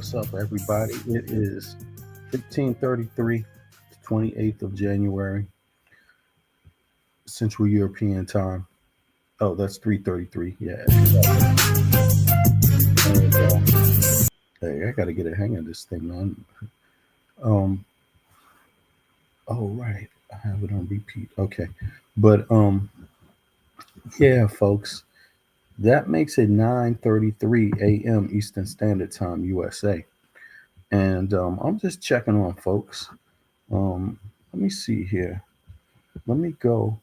What's up, everybody? It is 15:33, the 28th of January, Central European time. Oh, that's 3:33. Yeah. Hey, I got to get a hang of this thing, man. Um, oh, right. I have it on repeat. Okay. But yeah, folks, that makes it 9:33 a.m. Eastern Standard Time, USA. And I'm just checking on folks. Let me see here. Let me go.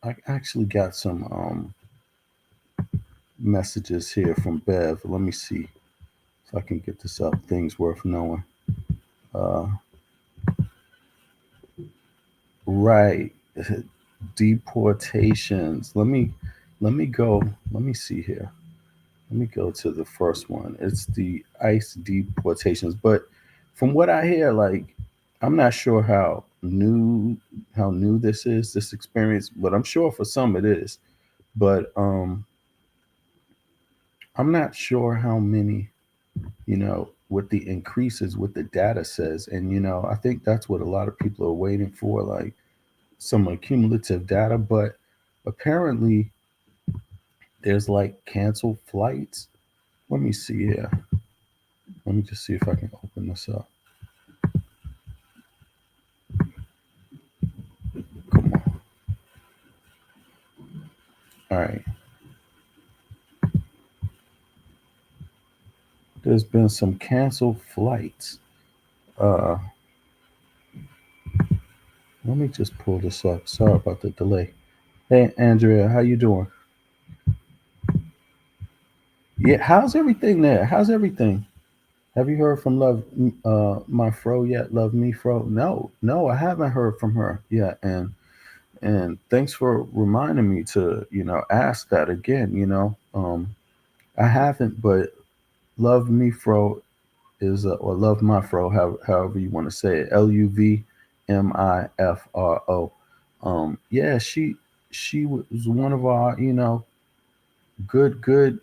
I actually got some messages here from Bev. Let me see if I can get this up. Things worth knowing. Uh, right, deportations. Let me go. Let me see here. Let me go to the first one. It's the ICE deportations. But from what I hear, like I'm not sure how new this experience, but I'm sure for some it is. But I'm not sure how many, what the increases, what the data says. And, I think that's what a lot of people are waiting for, like some accumulative data. But apparently, there's like canceled flights. Let me see here. Let me just see if I can open this up. Come on. All right. There's been some canceled flights. Uh, Let me just pull this up. Sorry about the delay. Hey, Andrea, how you doing? Yeah, how's everything there? How's everything? Have you heard from my fro yet? Love me fro? No, no, I haven't heard from her yet. And thanks for reminding me to ask that again. I haven't, but love me fro is or love my fro, however you want to say it. LUVMIFRO. Yeah, she was one of our good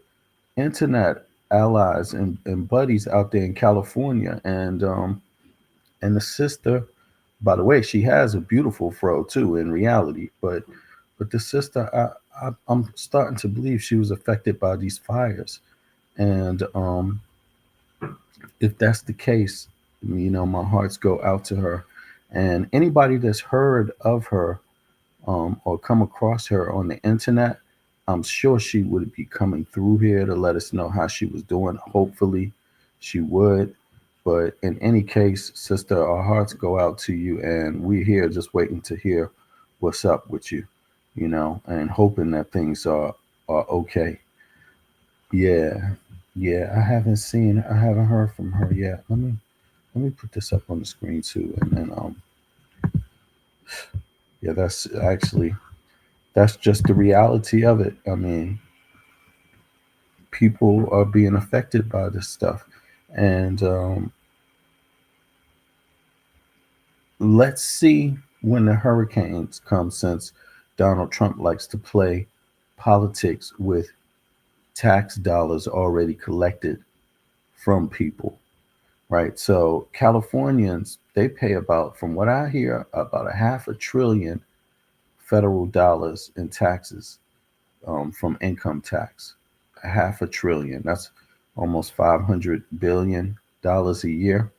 internet allies and buddies out there in California, and the sister, by the way, she has a beautiful fro too in reality, but the sister, I'm starting to believe she was affected by these fires, and if that's the case, my hearts go out to her, and anybody that's heard of her or come across her on the internet, I'm sure she would be coming through here to let us know how she was doing. Hopefully, she would. But in any case, sister, our hearts go out to you, and we're here just waiting to hear what's up with you, and hoping that things are okay. Yeah, yeah. I haven't heard from her yet. Let me put this up on the screen too, and then yeah, that's just the reality of it. I mean, people are being affected by this stuff. And let's see when the hurricanes come, since Donald Trump likes to play politics with tax dollars already collected from people, right? So Californians, they pay about, from what I hear, about a half a trillion federal dollars in taxes from income tax. A half a trillion. That's almost $500 billion a year.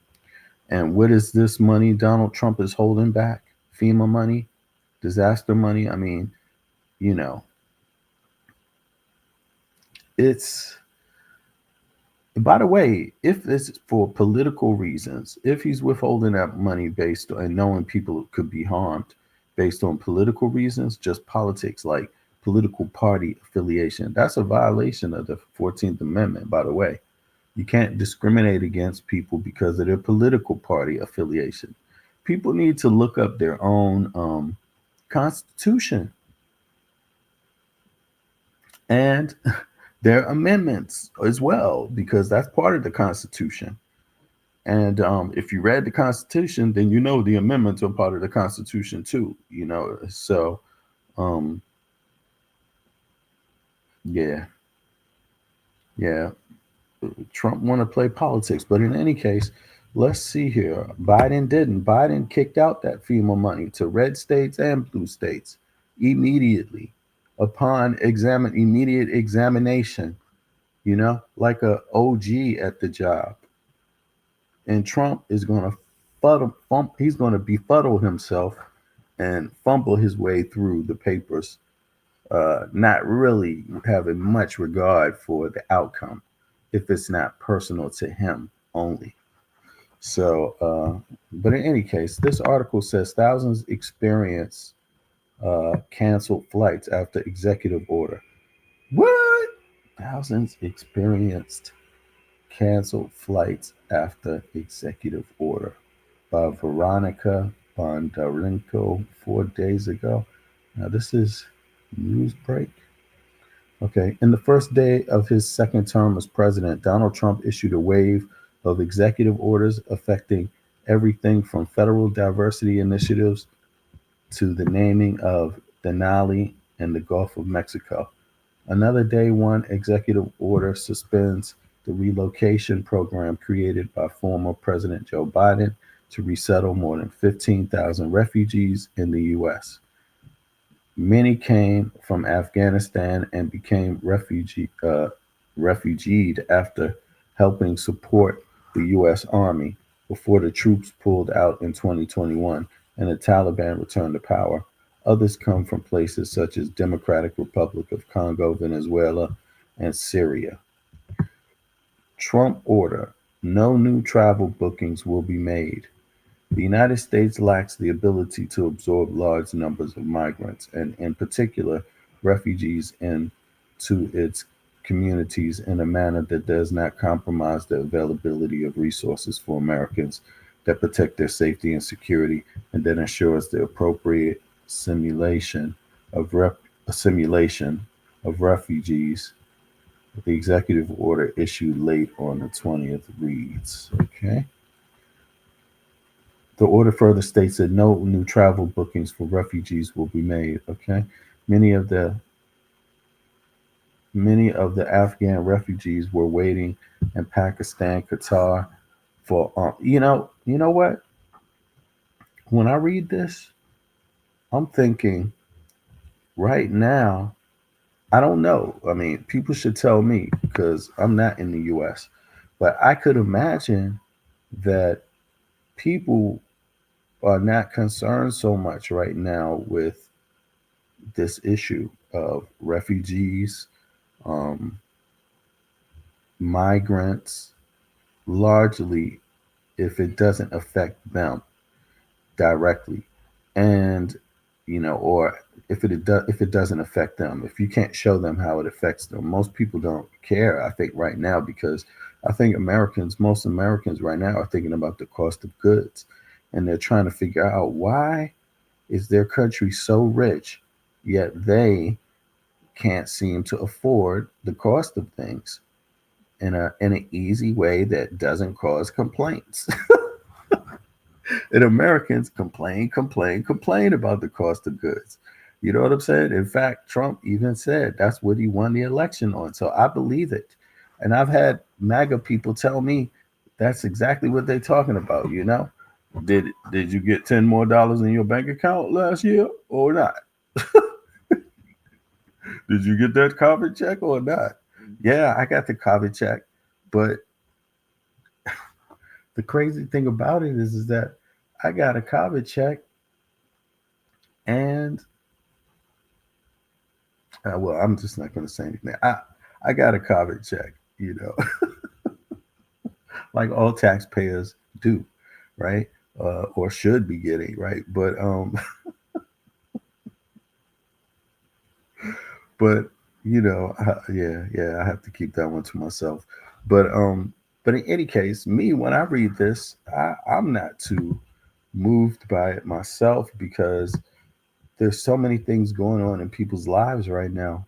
And what is this money Donald Trump is holding back? FEMA money, disaster money. I mean, you know, it's, by the way, if this is for political reasons, if he's withholding that money based on knowing people could be harmed based on political reasons, just politics, like political party affiliation, that's a violation of the 14th Amendment, by the way. You can't discriminate against people because of their political party affiliation. People need to look up their own constitution and their amendments as well, because that's part of the Constitution. And if you read the Constitution, then you know the amendments are part of the Constitution too. So um, yeah, yeah. Trump want to play politics. But in any case, let's see here. Biden didn't. Biden kicked out that FEMA money to red states and blue states immediately upon immediate examination, like a OG at the job. And Trump is going to he's going to befuddle himself and fumble his way through the papers, not really having much regard for the outcome if it's not personal to him only. So, but in any case, this article says thousands experience canceled flights after executive order. What? Thousands experienced canceled flights after executive order by Veronica Bondarenko 4 days ago. Now, this is Newsbreak. Okay. In the first day of his second term as president, Donald Trump issued a wave of executive orders affecting everything from federal diversity initiatives to the naming of Denali and the Gulf of Mexico. Another day one executive order suspends the relocation program created by former President Joe Biden to resettle more than 15,000 refugees in the U.S. Many came from Afghanistan and became refugeed after helping support the U.S. Army before the troops pulled out in 2021 and the Taliban returned to power. Others come from places such as Democratic Republic of Congo, Venezuela, and Syria. Trump order: no new travel bookings will be made. The United States lacks the ability to absorb large numbers of migrants, and in particular, refugees, into its communities in a manner that does not compromise the availability of resources for Americans, that protect their safety and security, and that ensures the appropriate simulation assimilation of refugees. The executive order issued late on the 20th reads. Okay. The order further states that no new travel bookings for refugees will be made. Okay, many of the Afghan refugees were waiting in Pakistan, Qatar for you know what? When I read this, I'm thinking right now. I don't know. I mean, people should tell me because I'm not in the U.S. But I could imagine that people are not concerned so much right now with this issue of refugees, um, migrants, largely if it doesn't affect them directly, and or if it doesn't affect them, if you can't show them how it affects them, most people don't care. I think right now because I think most Americans right now are thinking about the cost of goods, and they're trying to figure out why is their country so rich, yet they can't seem to afford the cost of things in an easy way that doesn't cause complaints. And Americans complain about the cost of goods. You know what I'm saying? In fact, Trump even said that's what he won the election on. So I believe it. And I've had MAGA people tell me that's exactly what they're talking about, Did you get $10 more in your bank account last year or not? Did you get that COVID check or not? Yeah, I got the COVID check. But the crazy thing about it is that I got a COVID check and well, I'm just not going to say anything. I got a COVID check, like all taxpayers do, right? Or should be getting, right? But yeah, I have to keep that one to myself. But in any case, me when I read this, I'm not too moved by it myself because there's so many things going on in people's lives right now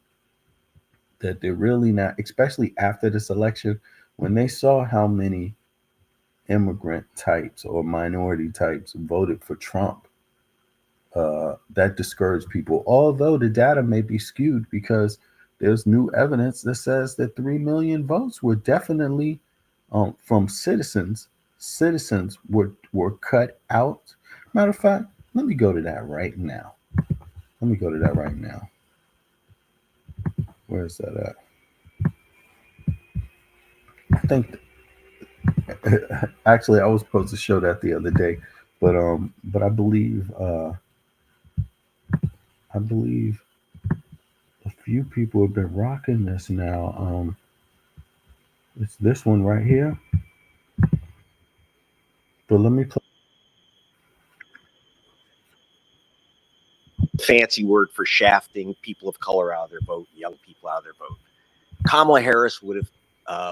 that they're really not, especially after this election, when they saw how many immigrant types or minority types voted for Trump. That discouraged people, although the data may be skewed because there's new evidence that says that 3 million votes were definitely from citizens. Citizens were cut out. Matter of fact, let me go to that right now. Let me go to that right now. Where is that at? I think actually I was supposed to show that the other day, but I believe a few people have been rocking this now. It's this one right here. But let me play. Fancy word for shafting people of color out of their vote, young people out of their vote. Kamala Harris would have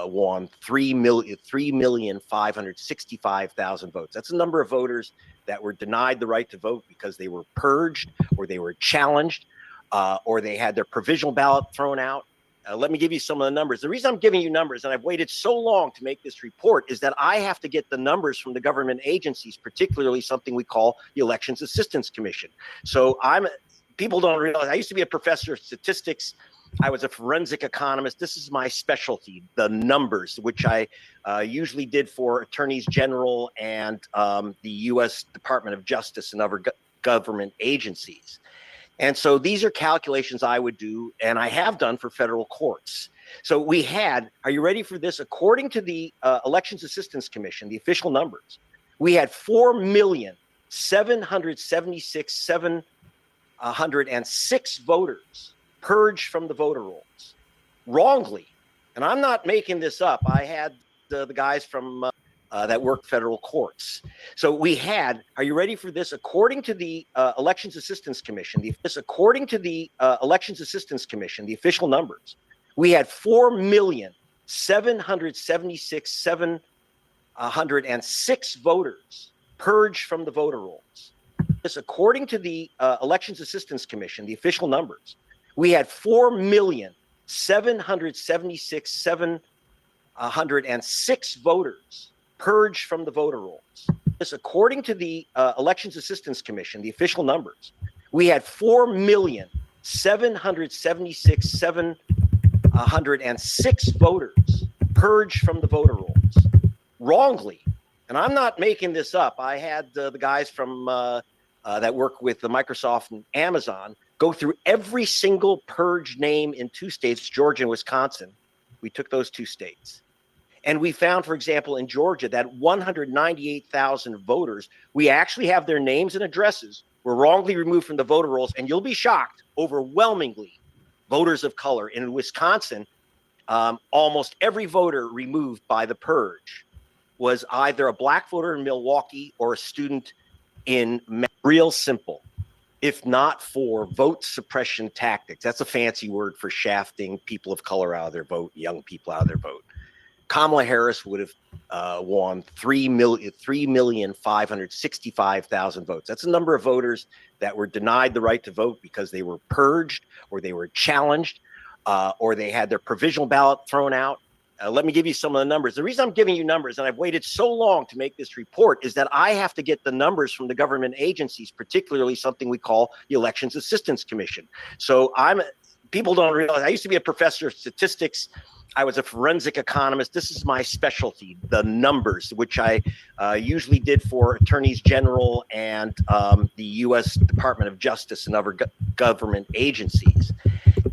won 3,565,000 votes. That's the number of voters that were denied the right to vote because they were purged or they were challenged or they had their provisional ballot thrown out. Let me give you some of the numbers. The reason I'm giving you numbers, and I've waited so long to make this report, is that I have to get the numbers from the government agencies, particularly something we call the Elections Assistance Commission. So people don't realize I used to be a professor of statistics. I was a forensic economist. This is my specialty, the numbers, which I usually did for attorneys general and the U.S. Department of Justice and other government agencies. And so these are calculations I would do, and I have done for federal courts. So we had, are you ready for this? According to the Elections Assistance Commission, the official numbers, we had 4,776,706 voters purged from the voter rolls wrongly. And I'm not making this up. I had the guys from that work federal courts. So we had, are you ready for this? According to the Elections Assistance Commission, the official numbers, we had 4,776,706 voters purged from the voter rolls. This, according to the Elections Assistance Commission, the official numbers, we had 4,776,706 voters purged from the voter rolls. This, according to the Elections Assistance Commission, the official numbers, we had 4,776,706 voters purged from the voter rolls wrongly. And I'm not making this up. I had the guys from that work with the Microsoft and Amazon go through every single purged name in 2 states, Georgia and Wisconsin. We took those 2 states. And we found, for example, in Georgia, that 198,000 voters, we actually have their names and addresses, were wrongly removed from the voter rolls. And you'll be shocked, overwhelmingly, voters of color. In Wisconsin, almost every voter removed by the purge was either a black voter in Milwaukee or a student in real simple. If not for vote suppression tactics. That's a fancy word for shafting people of color out of their vote, young people out of their vote. Kamala Harris would have won 3,565,000 votes. That's the number of voters that were denied the right to vote because they were purged or they were challenged or they had their provisional ballot thrown out. Let me give you some of the numbers. The reason I'm giving you numbers, and I've waited so long to make this report, is that I have to get the numbers from the government agencies, particularly something we call the Elections Assistance Commission. So people don't realize I used to be a professor of statistics. I was a forensic economist. This is my specialty, the numbers, which I usually did for attorneys general and the U.S. Department of Justice and other government agencies.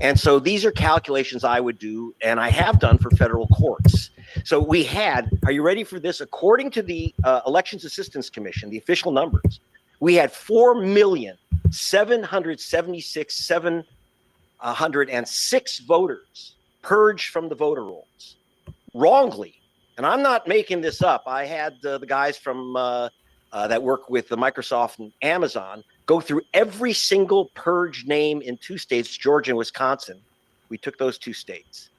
And so these are calculations I would do, and I have done for federal courts. So we had, are you ready for this? According to the Elections Assistance Commission, the official numbers, we had 4,776,706 voters purged from the voter rolls wrongly. And I'm not making this up. I had the guys from that work with the Microsoft and Amazon go through every single purged name in 2 states, Georgia and Wisconsin. We took those 2 states.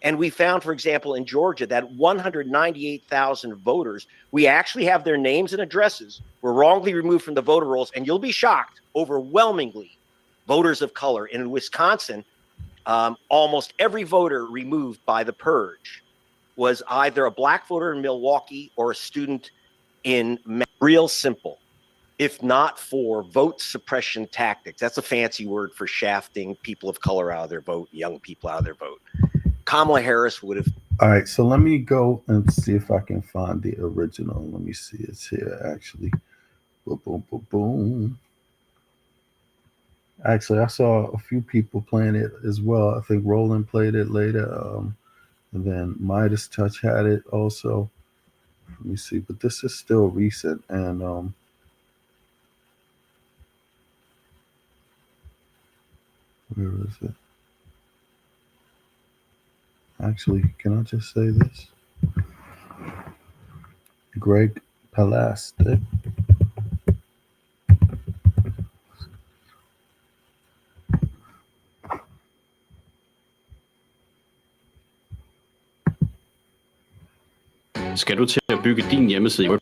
And we found, for example, in Georgia, that 198,000 voters, we actually have their names and addresses, were wrongly removed from the voter rolls. And you'll be shocked, overwhelmingly, voters of color. In Wisconsin, almost every voter removed by the purge was either a black voter in Milwaukee or a student in real simple. if not for vote suppression tactics. That's a fancy word for shafting people of color out of their vote, young people out of their vote. Kamala Harris would have. All right, so let me go and see if I can find the original. Let me see. It's here, actually. Boom, boom, boom, boom. Actually, I saw a few people playing it as well. I think Roland played it later. And then Midas Touch had it also. Let me see. But this is still recent. And where is it? Actually, can I just say this? Greg Palast. Skal du til at bygge din hjemmeside?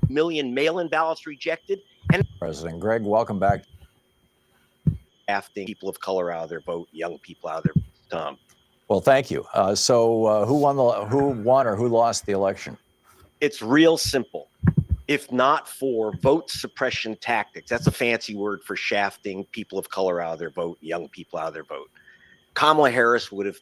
Million mail-in ballots rejected. And President Greg, welcome back. Shafting people of color out of their vote, young people out of their Well, thank you. So who won or who lost the election? It's real simple. If not for vote suppression tactics, that's a fancy word for shafting people of color out of their vote, young people out of their vote. Kamala Harris would have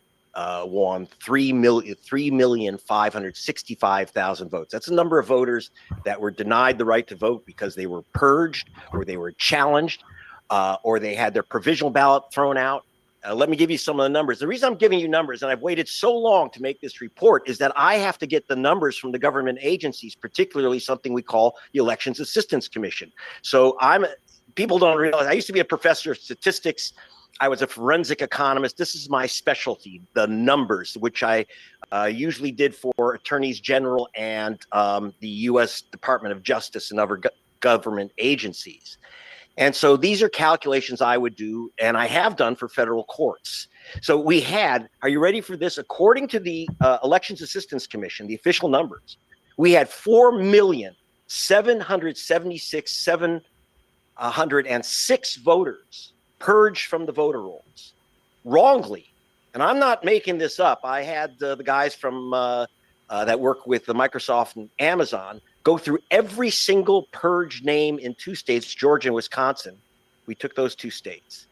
won 3,565,000 votes. That's a number of voters that were denied the right to vote because they were purged or they were challenged or they had their provisional ballot thrown out. Let me give you some of the numbers. The reason I'm giving you numbers, and I've waited so long to make this report, is that I have to get the numbers from the government agencies, particularly something we call the Elections Assistance Commission. So people don't realize, I used to be a professor of statistics. I was a forensic economist. This is my specialty, the numbers, which I usually did for attorneys general and the U.S. Department of Justice and other government agencies. And so these are calculations I would do, and I have done for federal courts. So we had, are you ready for this? According to the Elections Assistance Commission, the official numbers, we had 4,776,706 voters purged from the voter rolls wrongly. And I'm not making this up. I had the guys from that work with the Microsoft and Amazon go through every single purge name in two states, Georgia and Wisconsin. We took those two states.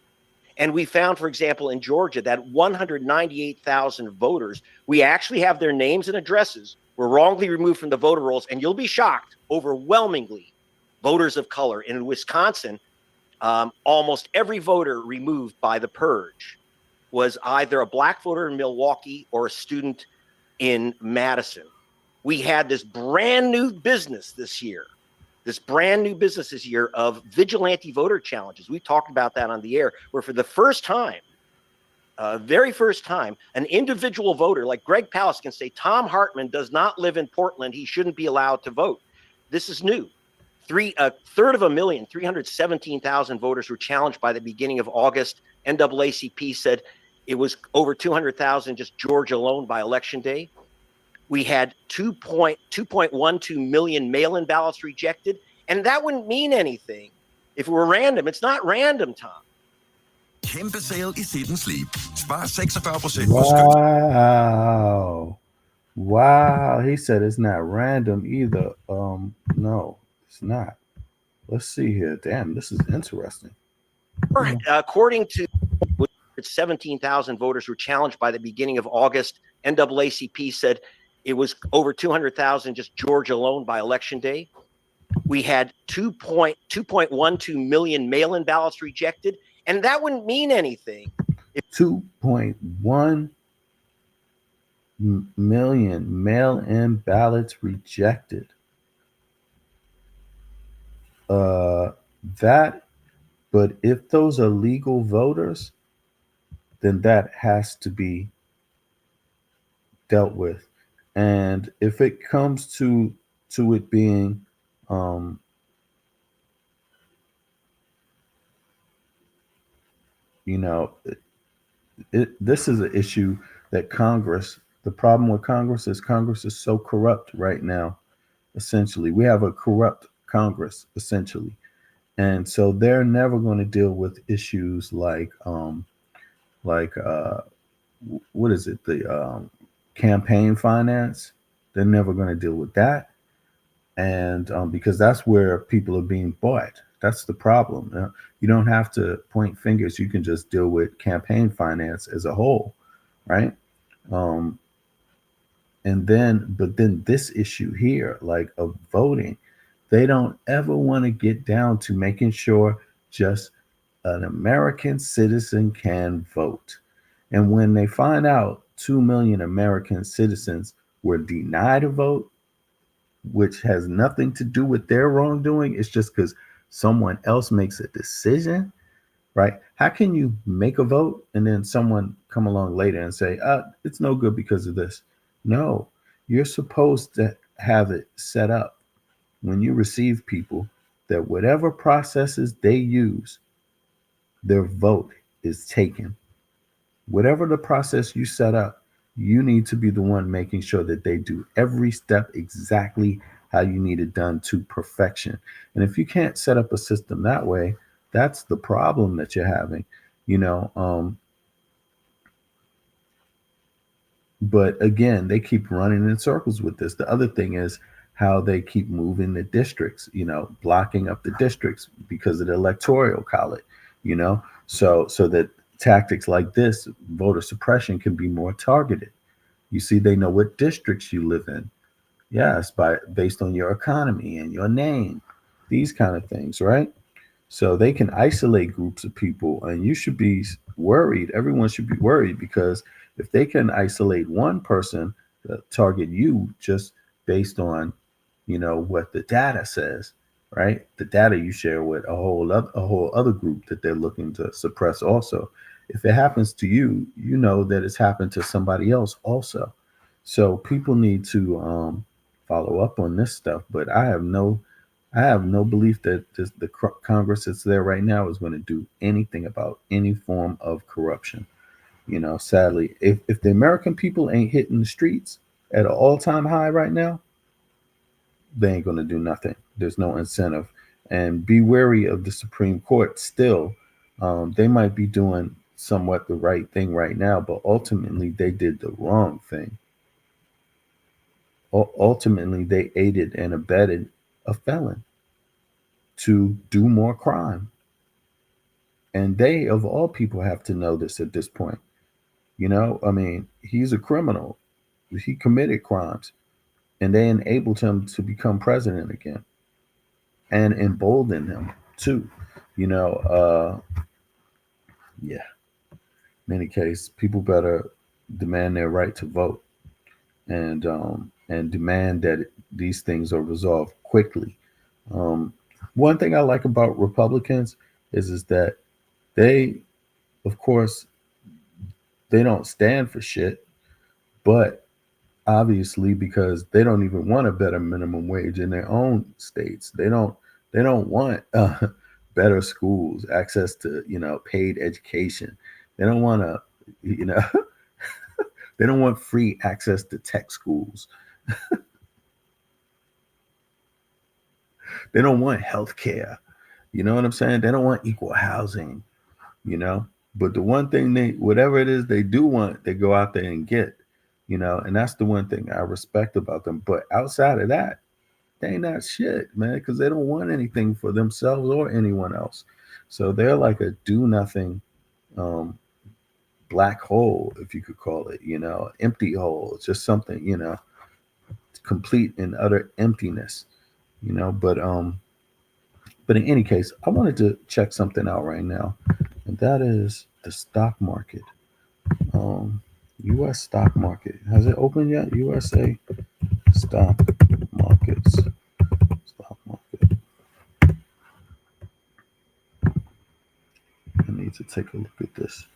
And we found, for example, in Georgia, that 198,000 voters, we actually have their names and addresses, were wrongly removed from the voter rolls. And you'll be shocked, overwhelmingly, voters of color. And in Wisconsin, almost every voter removed by the purge was either a black voter in Milwaukee or a student in Madison. We had this brand new business this year of vigilante voter challenges. We talked about that on the air, where for the first time, very first time, an individual voter like Greg Palast can say, Tom Hartman does not live in Portland. He shouldn't be allowed to vote. This is new. A third of a million, 317,000 voters were challenged by the beginning of August. NAACP said it was over 200,000 just Georgia alone by election day. We had 2.12 million mail-in ballots rejected, and that wouldn't mean anything if it were random. It's not random, Tom. Kæmpe sale i Sit and Sleep. Spar 46% på Wow. He said it's not random either. No, it's not. Let's see here. Damn, this is interesting. According to 17,000 voters were challenged by the beginning of August. NAACP said it was over 200,000 just Georgia alone by election day. We had 2.12 million mail-in ballots rejected, and that wouldn't mean anything. 2.1 million mail-in ballots rejected. But if those are legal voters, then that has to be dealt with. And if it comes to it being this is an issue that the problem with Congress is so corrupt right now. Essentially, we have a corrupt Congress, essentially. And so they're never going to deal with issues like what is it? The campaign finance. They're never going to deal with that. And because that's where people are being bought. That's the problem. You don't have to point fingers. You can just deal with campaign finance as a whole, right? Um, but then this issue here, like of voting, they don't ever want to get down to making sure just an American citizen can vote. And when they find out 2 million American citizens were denied a vote, which has nothing to do with their wrongdoing, it's just because someone else makes a decision, right? How can you make a vote and then someone come along later and say, it's no good because of this? No, you're supposed to have it set up when you receive people that whatever processes they use, their vote is taken. Whatever the process you set up, you need to be the one making sure that they do every step exactly how you need it done to perfection. And if you can't set up a system that way, that's the problem that you're having, you know. But again, they keep running in circles with this. The other thing is how they keep moving the districts, blocking up the districts because of the electoral college, so that tactics like this, voter suppression, can be more targeted. You see, they know what districts you live in. Yes, based on your economy and your name, these kind of things, right? So they can isolate groups of people, and you should be worried. Everyone should be worried because if they can isolate one person, target you just based on, what the data says, right? The data you share with a whole other group that they're looking to suppress also. If it happens to you, you know that it's happened to somebody else also. So people need to follow up on this stuff. But I have no belief that the Congress that's there right now is going to do anything about any form of corruption. Sadly, if the American people ain't hitting the streets at an all-time high right now, they ain't going to do nothing. There's no incentive. And be wary of the Supreme Court still. They might be doing somewhat the right thing right now, but ultimately they did the wrong thing. Ultimately, they aided and abetted a felon to do more crime. And they, of all people, have to know this at this point. I mean, he's a criminal. He committed crimes, and they enabled him to become president again and emboldened him too. You know, yeah. In any case, people better demand their right to vote and demand that these things are resolved quickly. Um, One thing I like about Republicans is that they, of course, they don't stand for shit, but obviously because they don't even want a better minimum wage in their own states. They don't want better schools, access to paid education. They don't want to you know they don't want free access to tech schools. They don't want health care. You know what I'm saying? They don't want equal housing, you know. But the one thing whatever it is they do want, they go out there and get, and that's the one thing I respect about them. But outside of that, they ain't not shit, man, because they don't want anything for themselves or anyone else. So they're like a do nothing um, black hole, if you could call it, empty hole. It's just something, complete and utter emptiness, but in any case, I wanted to check something out right now, and that is the stock market. U.S. stock market. Has it opened yet? USA stock markets. Stock market. I need to take a look at this.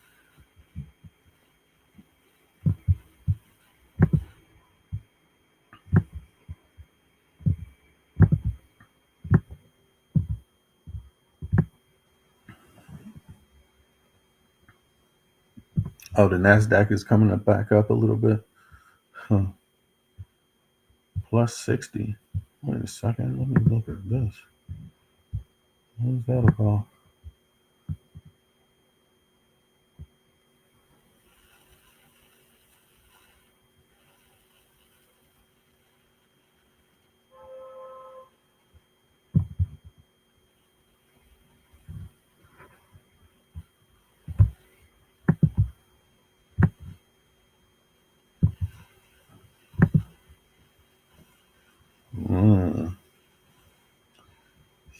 Oh, the Nasdaq is coming up back up a little bit. Huh. Plus 60. Wait a second. Let me look at this. What is that about?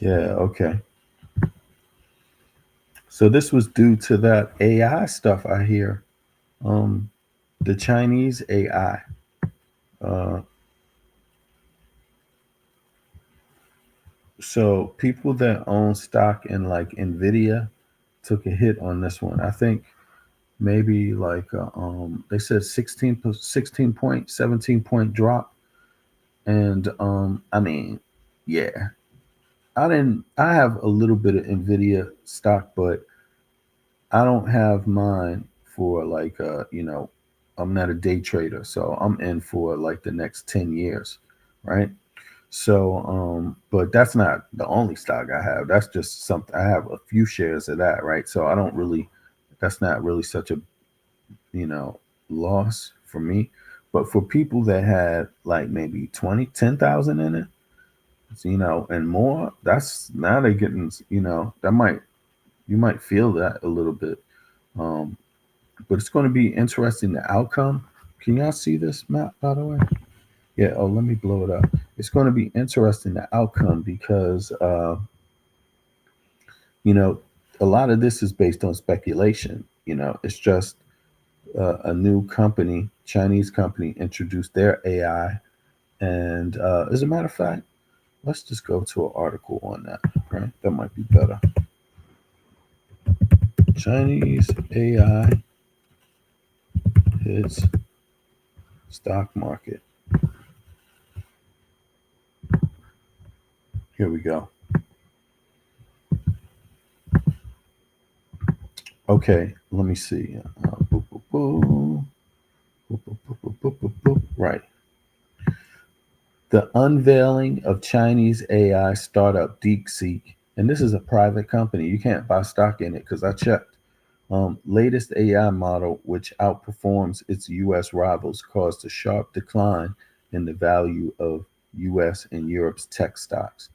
Yeah, okay. So this was due to that AI stuff I hear. Um, the Chinese AI. Uh, so people that own stock in like Nvidia took a hit on this one. I think maybe like they said 16 point 17 point drop, and I mean, yeah, I have a little bit of Nvidia stock, but I don't have mine for like I'm not a day trader, so I'm in for like the next 10 years, right? So but that's not the only stock I have. That's just something I have a few shares of that, right? So I don't really that's not really such a, you know, loss for me. But for people that had like maybe 10,000 in it, and more, that's now they're getting, that might you might feel that a little bit. Um, but it's going to be interesting the outcome. Can y'all see this map, by the way? Yeah. Oh, let me blow it up. It's going to be interesting the outcome because you know a lot of this is based on speculation. It's just a new company, Chinese company, introduced their AI, and as a matter of fact, let's just go to an article on that. Right, that might be better. Chinese AI hits stock market. Here we go. Okay, let me see. Boop, boop, boop. Boop, boop, boop, boop, boop, boop, boop. Right. The unveiling of Chinese AI startup DeepSeek, and this is a private company. You can't buy stock in it because I checked. Latest AI model, which outperforms its U.S. rivals, caused a sharp decline in the value of U.S. and Europe's tech stocks.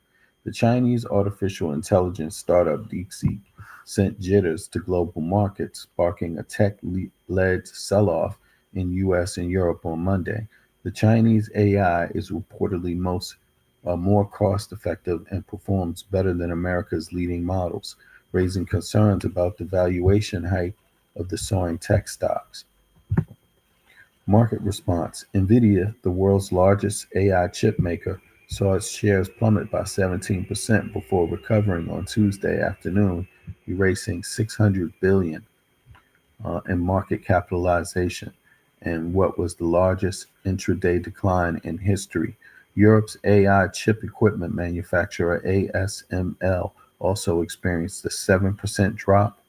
The Chinese artificial intelligence startup DeepSeek sent jitters to global markets, sparking a tech-led sell-off in U.S. and Europe on Monday. The Chinese AI is reportedly more cost-effective and performs better than America's leading models, raising concerns about the valuation hype of the soaring tech stocks. Market response: Nvidia, the world's largest AI chip maker, saw its shares plummet by 17% before recovering on Tuesday afternoon, erasing 600 billion in market capitalization and what was the largest intraday decline in history. Europe's AI chip equipment manufacturer ASML also experienced a 7% drop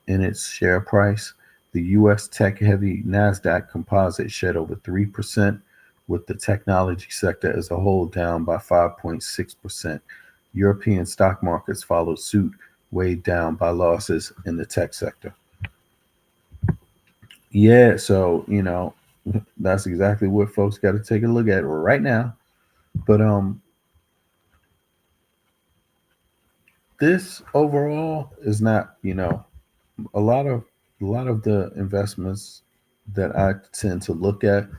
in its share price. The US tech heavy NASDAQ composite shed over 3%, with the technology sector as a whole down by 5.6%. European stock markets followed suit, weighed down by losses in the tech sector. Yeah, so that's exactly what folks got to take a look at right now. But this overall is not, a lot of the investments that I tend to look at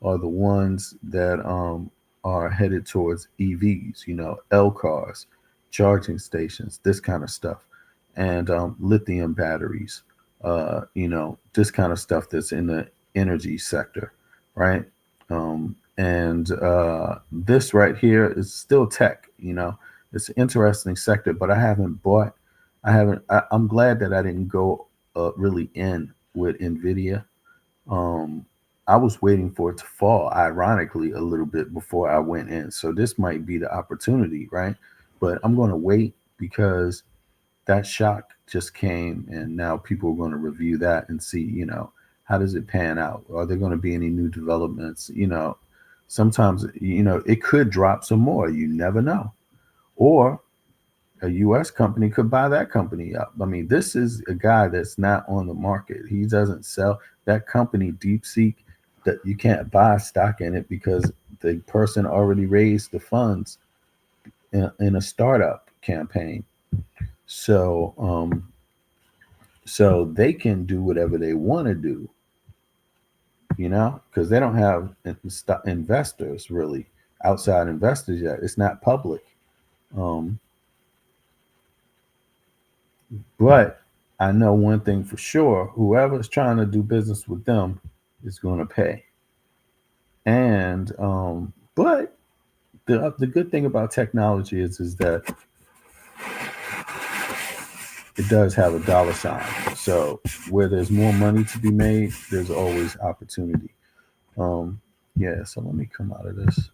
are the ones that are headed towards EVs, L cars, charging stations, this kind of stuff, and lithium batteries, this kind of stuff that's in the energy sector, right? And this right here is still tech, it's an interesting sector, but I haven't bought. I haven't. I'm glad that I didn't go really in with Nvidia. Um, I was waiting for it to fall, ironically, a little bit before I went in. So this might be the opportunity, right? But I'm going to wait because that shock just came, and now people are going to review that and see, how does it pan out? Are there going to be any new developments? Sometimes, it could drop some more. You never know. Or a US company could buy that company up. I mean, this is a guy that's not on the market. He doesn't sell that company, DeepSeek, that you can't buy stock in it because the person already raised the funds in a startup campaign. So, so they can do whatever they want to do, because they don't have investors really, outside investors yet. It's not public. But I know one thing for sure: whoever's trying to do business with them is going to pay. And but the good thing about technology is that it does have a dollar sign. So where there's more money to be made, there's always opportunity. Yeah. So let me come out of this.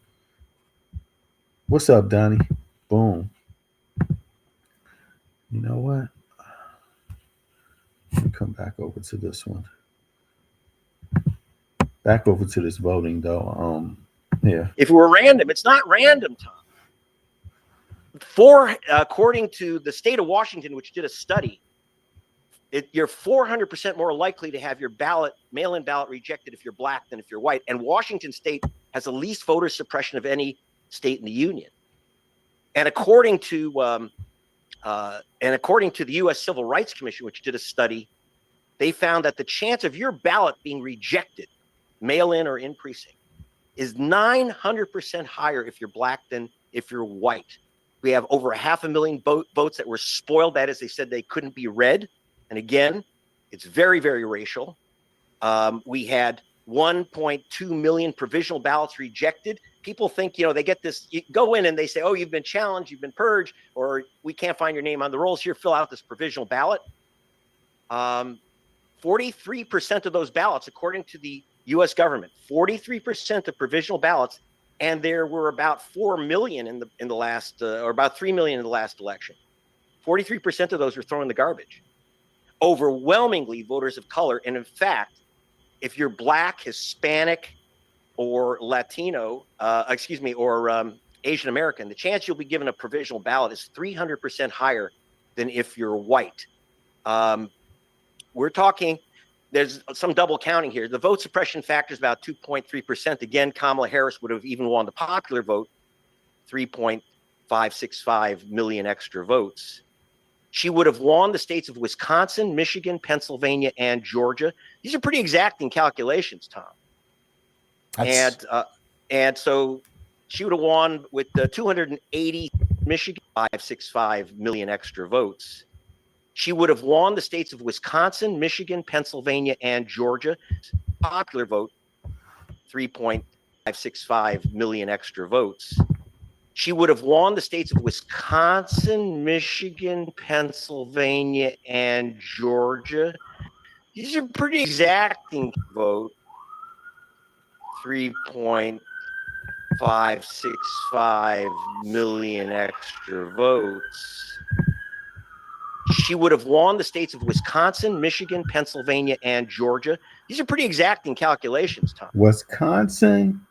What's up, Donnie? Boom. You know what? Let me come back over to this one. Back over to this voting though. Yeah. If it were random, it's not random, Tom. According to the state of Washington, which did a study, you're 400% more likely to have your mail-in ballot rejected if you're black than if you're white. And Washington State has the least voter suppression of any state in the union. And according to the U.S. Civil Rights Commission, which did a study, they found that the chance of your ballot being rejected, mail-in or in precinct, is 900% higher if you're black than if you're white. We have over 500,000 votes that were spoiled. That is, they said they couldn't be read. And again, it's very, very racial. We had 1.2 million provisional ballots rejected. People think, they get this, you go in and they say, oh, you've been challenged, you've been purged, or we can't find your name on the rolls. Here, fill out this provisional ballot. 43% of those ballots, according to the U.S. government, 43% of provisional ballots, and there were about 4 million in the last, or about 3 million in the last election. 43% of those were thrown in the garbage. Overwhelmingly voters of color. And in fact, if you're black, Hispanic, or Latino, or Asian American, the chance you'll be given a provisional ballot is 300% higher than if you're white. We're talking, there's some double counting here. The vote suppression factor is about 2.3%. Again, Kamala Harris would have even won the popular vote, 3.565 million extra votes. She would have won the states of Wisconsin, Michigan, Pennsylvania, and Georgia. These are pretty exacting calculations, Tom. And so she would have won with the 280 Michigan, 565 million extra votes. She would have won the states of Wisconsin, Michigan, Pennsylvania, and Georgia. Popular vote, 3.565 million extra votes. She would have won the states of Wisconsin, Michigan, Pennsylvania, and Georgia. These are pretty exacting vote. 3.565 million extra votes. She would have won the states of Wisconsin, Michigan, Pennsylvania, and Georgia. These are pretty exacting calculations, Tom. Wisconsin,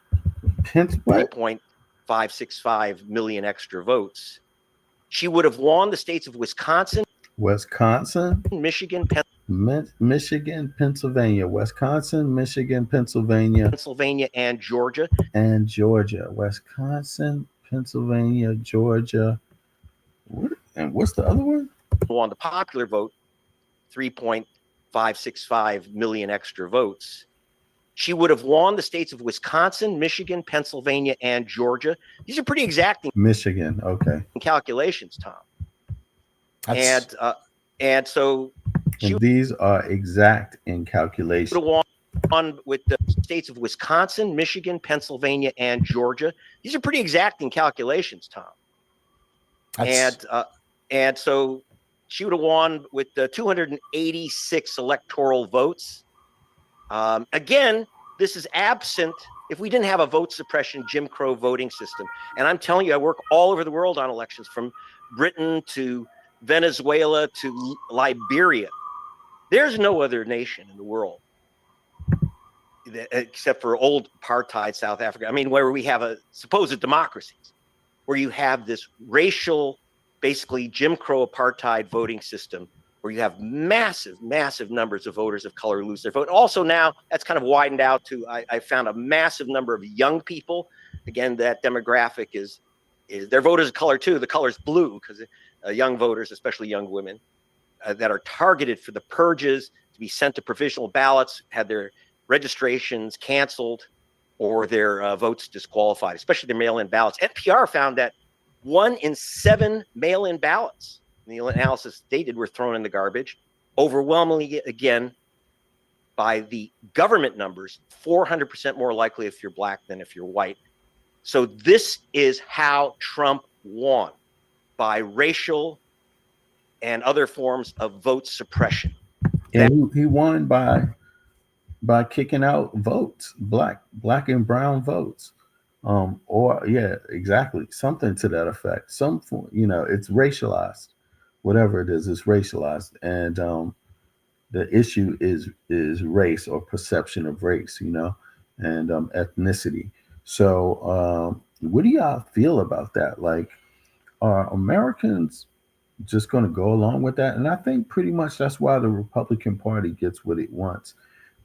what? 3.565 million extra votes. She would have won the states of Wisconsin, Michigan, Pennsylvania, Wisconsin, Michigan, Pennsylvania, and Georgia. Wisconsin, Pennsylvania, Georgia. And what's the other one? Won the popular vote, 3.565 million extra votes. She would have won the states of Wisconsin, Michigan, Pennsylvania, and Georgia. These are pretty exacting. Michigan, okay. Calculations, Tom. And so these are exact in calculation. Would have won with the states of Wisconsin, Michigan, Pennsylvania, and Georgia. These are pretty exacting calculations, Tom. And so she would have won with the 286 electoral votes. Again, this is absent if we didn't have a vote suppression Jim Crow voting system. And I'm telling you, I work all over the world on elections, from Britain to Venezuela to Liberia. There's no other nation in the world, except for old apartheid South Africa, I mean, where we have a supposed democracies, where you have this racial, basically Jim Crow apartheid voting system, where you have massive, massive numbers of voters of color lose their vote. Also now, that's kind of widened out to, I found a massive number of young people. Again, that demographic is their voters of color too. The color's blue because young voters, especially young women, that are targeted for the purges, to be sent to provisional ballots, had their registrations canceled or their votes disqualified, especially their mail-in ballots. NPR found that 1 in 7 mail-in ballots the analysis they did were thrown in the garbage. Overwhelmingly, again, by the government numbers, 400% more likely if you're black than if you're white. So this is how Trump won, by racial and other forms of vote suppression. And he won by kicking out votes, black and brown votes. Or yeah, exactly, something to that effect. Some form, it's racialized. Whatever it is, it's racialized. And the issue is race or perception of race, and ethnicity. So what do y'all feel about that? Like, are Americans just going to go along with that? And I think pretty much that's why the Republican Party gets what it wants,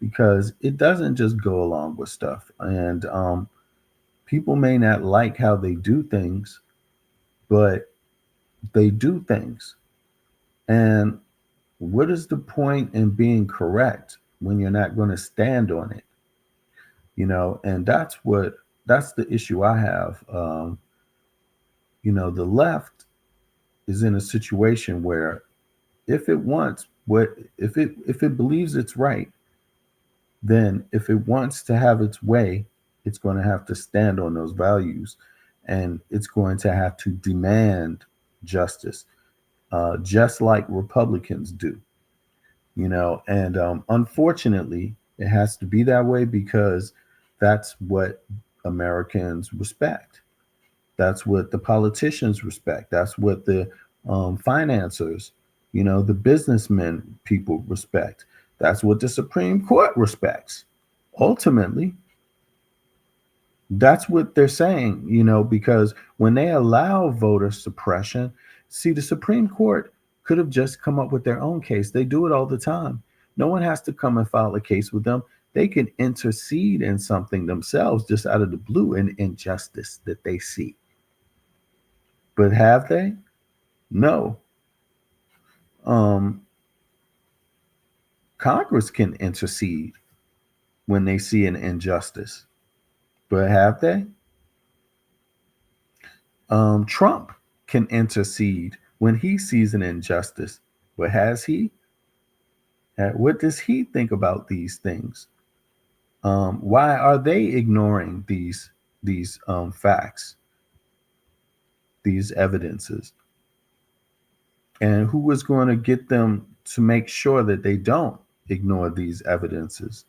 because it doesn't just go along with stuff. And people may not like how they do things, but they do things. And what is the point in being correct when you're not going to stand on it? And that's the issue I have. The left is in a situation where if it wants if it believes it's right, then if it wants to have its way, it's going to have to stand on those values, and it's going to have to demand justice, just like Republicans do. And unfortunately, it has to be that way because that's what Americans respect. That's what the politicians respect. That's what the financiers, the businessmen people respect. That's what the Supreme Court respects. Ultimately, that's what they're saying, because when they allow voter suppression, see, the Supreme Court could have just come up with their own case. They do it all the time. No one has to come and file a case with them. They can intercede in something themselves just out of the blue, in injustice that they see. But have they? No. Congress can intercede when they see an injustice. But have they? Trump can intercede when he sees an injustice. But has he? What does he think about these things? Why are they ignoring these facts, these evidences? And who is going to get them to make sure that they don't ignore these evidences?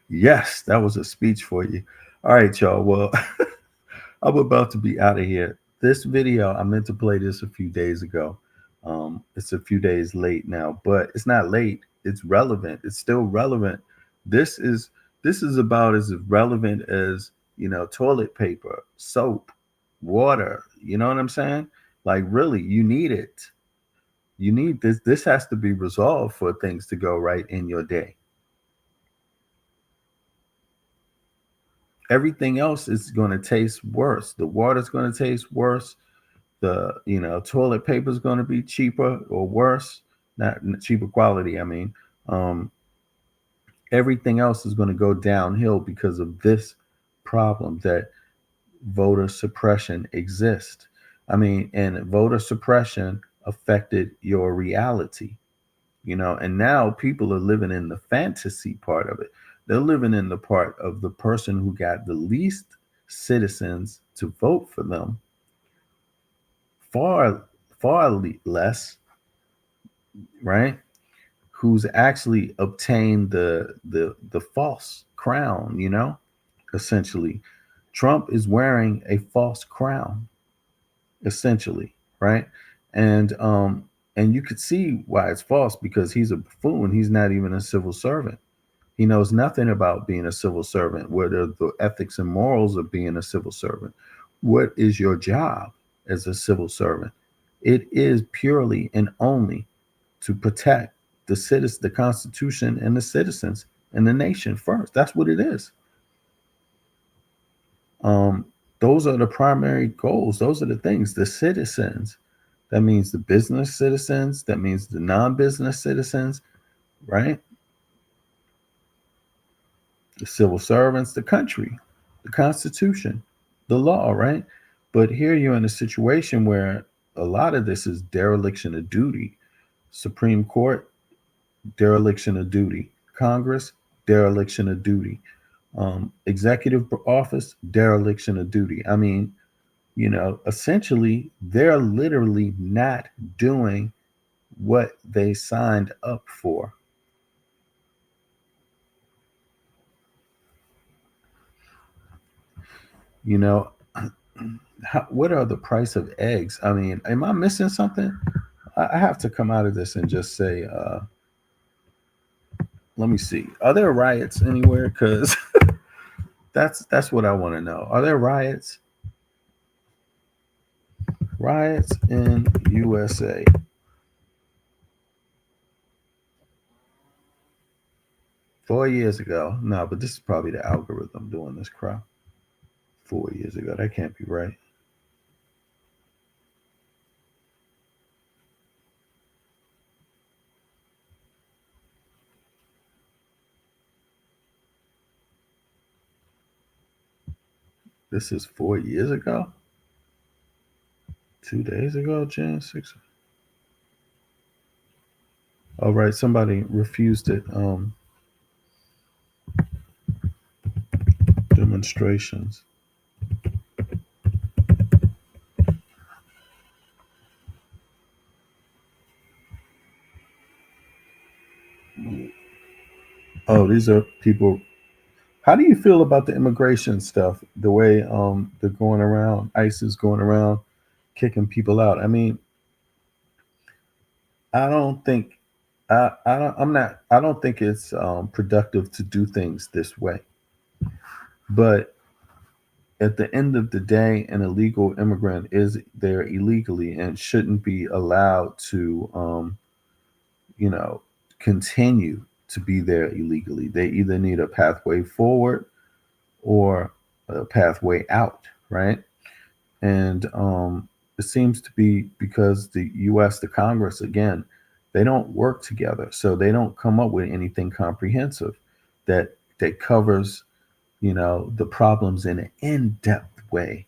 Yes, that was a speech for you. All right, y'all. Well, I'm about to be out of here. This video, I meant to play this a few days ago. It's a few days late now, but it's not late. It's relevant. It's still relevant. This is about as relevant as, toilet paper, soap, water. You know what I'm saying? Like, really, you need it. You need this. This has to be resolved for things to go right in your day. Everything else is going to taste worse. The water's going to taste worse. The toilet paper is going to be cheaper or worse, not cheaper quality. I mean, everything else is going to go downhill because of this problem that voter suppression exists. I mean, and voter suppression affected your reality, and now people are living in the fantasy part of it. They're living in the part of the person who got the least citizens to vote for them, far less, right? Who's actually obtained the false crown, essentially. Trump is wearing a false crown, essentially, right? And you could see why it's false, because he's a buffoon. He's not even a civil servant. He knows nothing about being a civil servant. What are the ethics and morals of being a civil servant? What is your job as a civil servant? It is purely and only to protect the Constitution and the citizens and the nation first. That's what it is. Those are the primary goals. Those are the things. The citizens, That means the business citizens. That means the non-business citizens, right? The civil servants, the country, the Constitution, the law, right? But here you're in a situation where a lot of this is dereliction of duty. Supreme Court, dereliction of duty. Congress, dereliction of duty. Executive office, dereliction of duty. I mean, essentially, they're literally not doing what they signed up for. You know, what are the price of eggs? I mean, am I missing something? I have to come out of this and just say, let me see. Are there riots anywhere? Because that's what I want to know. Are there riots? Riots in USA. Four years ago. No, but this is probably the algorithm doing this crap. 4 years ago. That can't be right. This is 4 years ago? 2 days ago, Jan 6. All right, somebody refused it. Demonstrations. Oh, these are people. How do you feel about the immigration stuff? The way they're going around, ICE is going around kicking people out. I mean, I don't think I don't think it's productive to do things this way. But at the end of the day, an illegal immigrant is there illegally and shouldn't be allowed to you know, continue to be there illegally. They either need a pathway forward or a pathway out, right? And it seems to be because the U.S., the Congress, again, they don't work together, so they don't come up with anything comprehensive that covers, the problems in an in-depth way,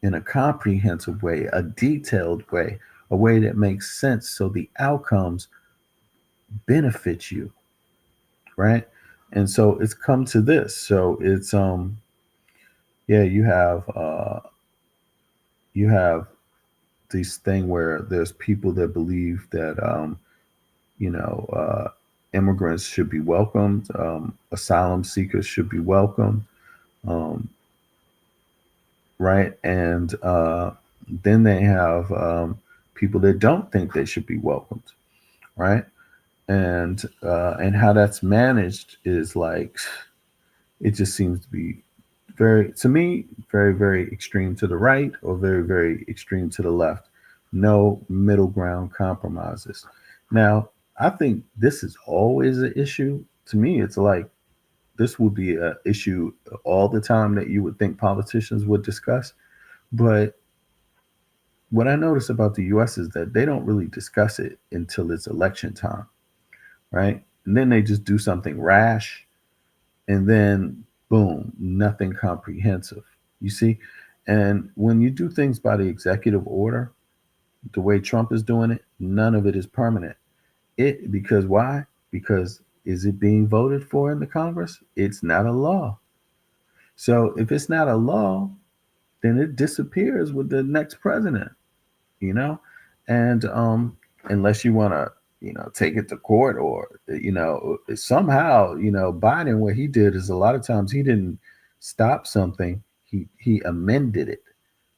in a comprehensive way, a detailed way, a way that makes sense, so the outcomes benefit you, right? And so it's come to this. So it's yeah, you have this thing where there's people that believe that you know immigrants should be welcomed, asylum seekers should be welcomed, um, right? And then they have people that don't think they should be welcomed, right? And how that's managed is like, it just seems to be very, to me, very, very extreme to the right or very, very extreme to the left. No middle ground compromises. Now, I think this is always an issue. To me, it's like this would be an issue all the time that you would think politicians would discuss. But what I notice about the US is that they don't really discuss it until it's election time, right? And then they just do something rash, and then boom, nothing comprehensive. You see? And when you do things by the executive order, the way Trump is doing it, none of it is permanent. Because why? Because is it being voted for in the Congress? It's not a law. So if it's not a law, then it disappears with the next president, you know? And unless you want to, take it to court, or somehow, Biden, what he did is a lot of times he didn't stop something, he amended it.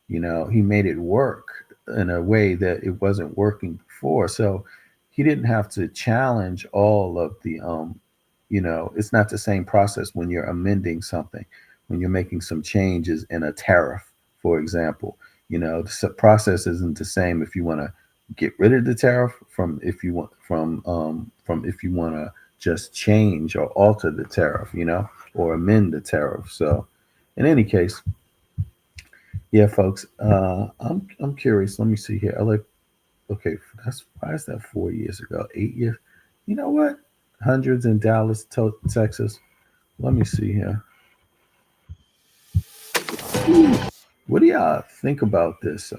He made it work in a way that it wasn't working before. So he didn't have to challenge all of the it's not the same process when you're amending something, when you're making some changes in a tariff, for example. The process isn't the same if you want to get rid of the tariff from if you want from if you want to just change or alter the tariff, or amend the tariff. So in any case, Yeah, folks. I'm curious. Let me see here. Okay, that's why is that 4 years ago? 8 years. You know what? Hundreds in Dallas, Texas. Let me see here. What do y'all think about this?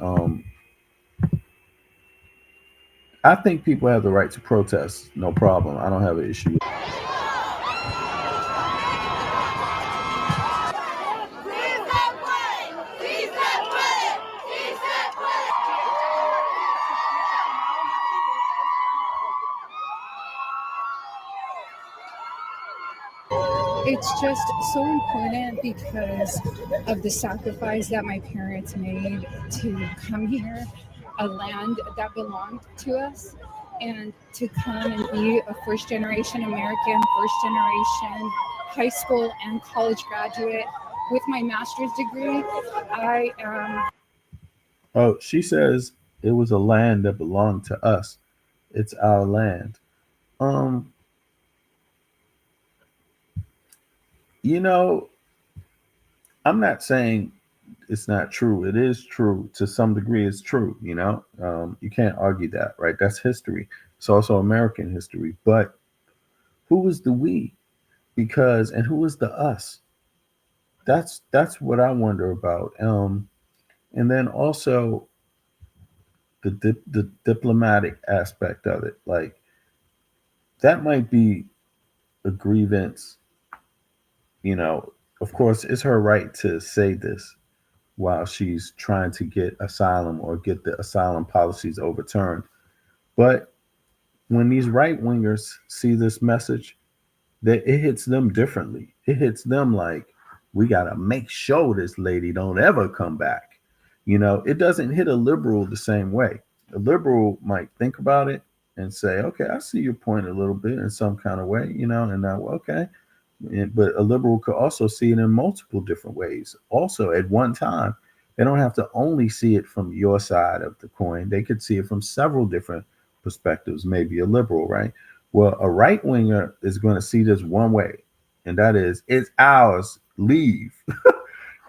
I think people have the right to protest. No problem. I don't have an issue. It's just so important because of the sacrifice that my parents made to come here, a land that belonged to us, and to come and be a first generation American, first generation high school and college graduate with my master's degree. I am. Oh, she says it was a land that belonged to us. It's our land. Um, you know, I'm not saying it's not true. It is true to some degree. It's true. You can't argue that, right? That's history. It's also American history. But who is the we? Because and who is the us? That's what I wonder about. And then also the diplomatic aspect of it, like that might be a grievance. Of course, it's her right to say this while she's trying to get asylum or get the asylum policies overturned. But when these right wingers see this message, that it hits them differently. It hits them like we gotta make sure this lady don't ever come back. It doesn't hit a liberal the same way. A liberal might think about it and say, "Okay, I see your point a little bit in some kind of way," and now, okay. But a liberal could also see it in multiple different ways. Also, at one time, they don't have to only see it from your side of the coin. They could see it from several different perspectives. Maybe a liberal, right? Well, a right winger is going to see this one way, and that is it's ours. Leave.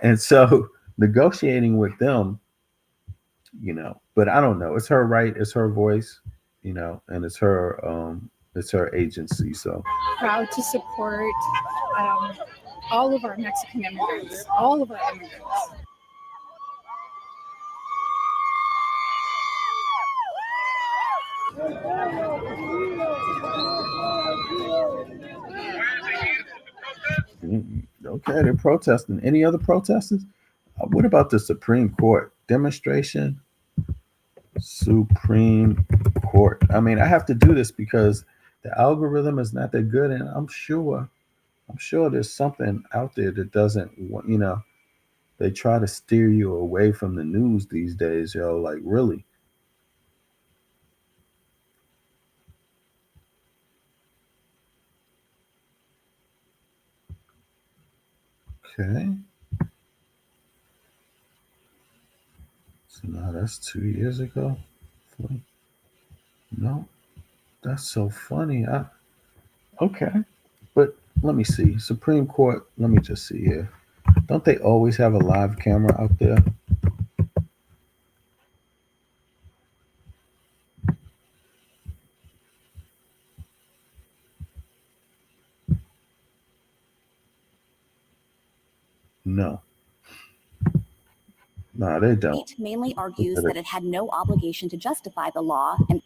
And so negotiating with them, but I don't know. It's her right. It's her voice, and it's her agency. So Proud to support um, all of our Mexican immigrants, all of our immigrants. Okay, they're protesting. Any other protesters? What about the Supreme Court demonstration? Supreme Court. I mean, I have to do this because the algorithm is not that good, and I'm sure there's something out there that doesn't want. They try to steer you away from the news these days, yo. Like really. Okay. So now that's 2 years ago. No, that's so funny. Okay, but let me see. Supreme Court. Let me just see here. Don't they always have a live camera out there? No, no, they don't. Mainly argues that it had no obligation to justify the law and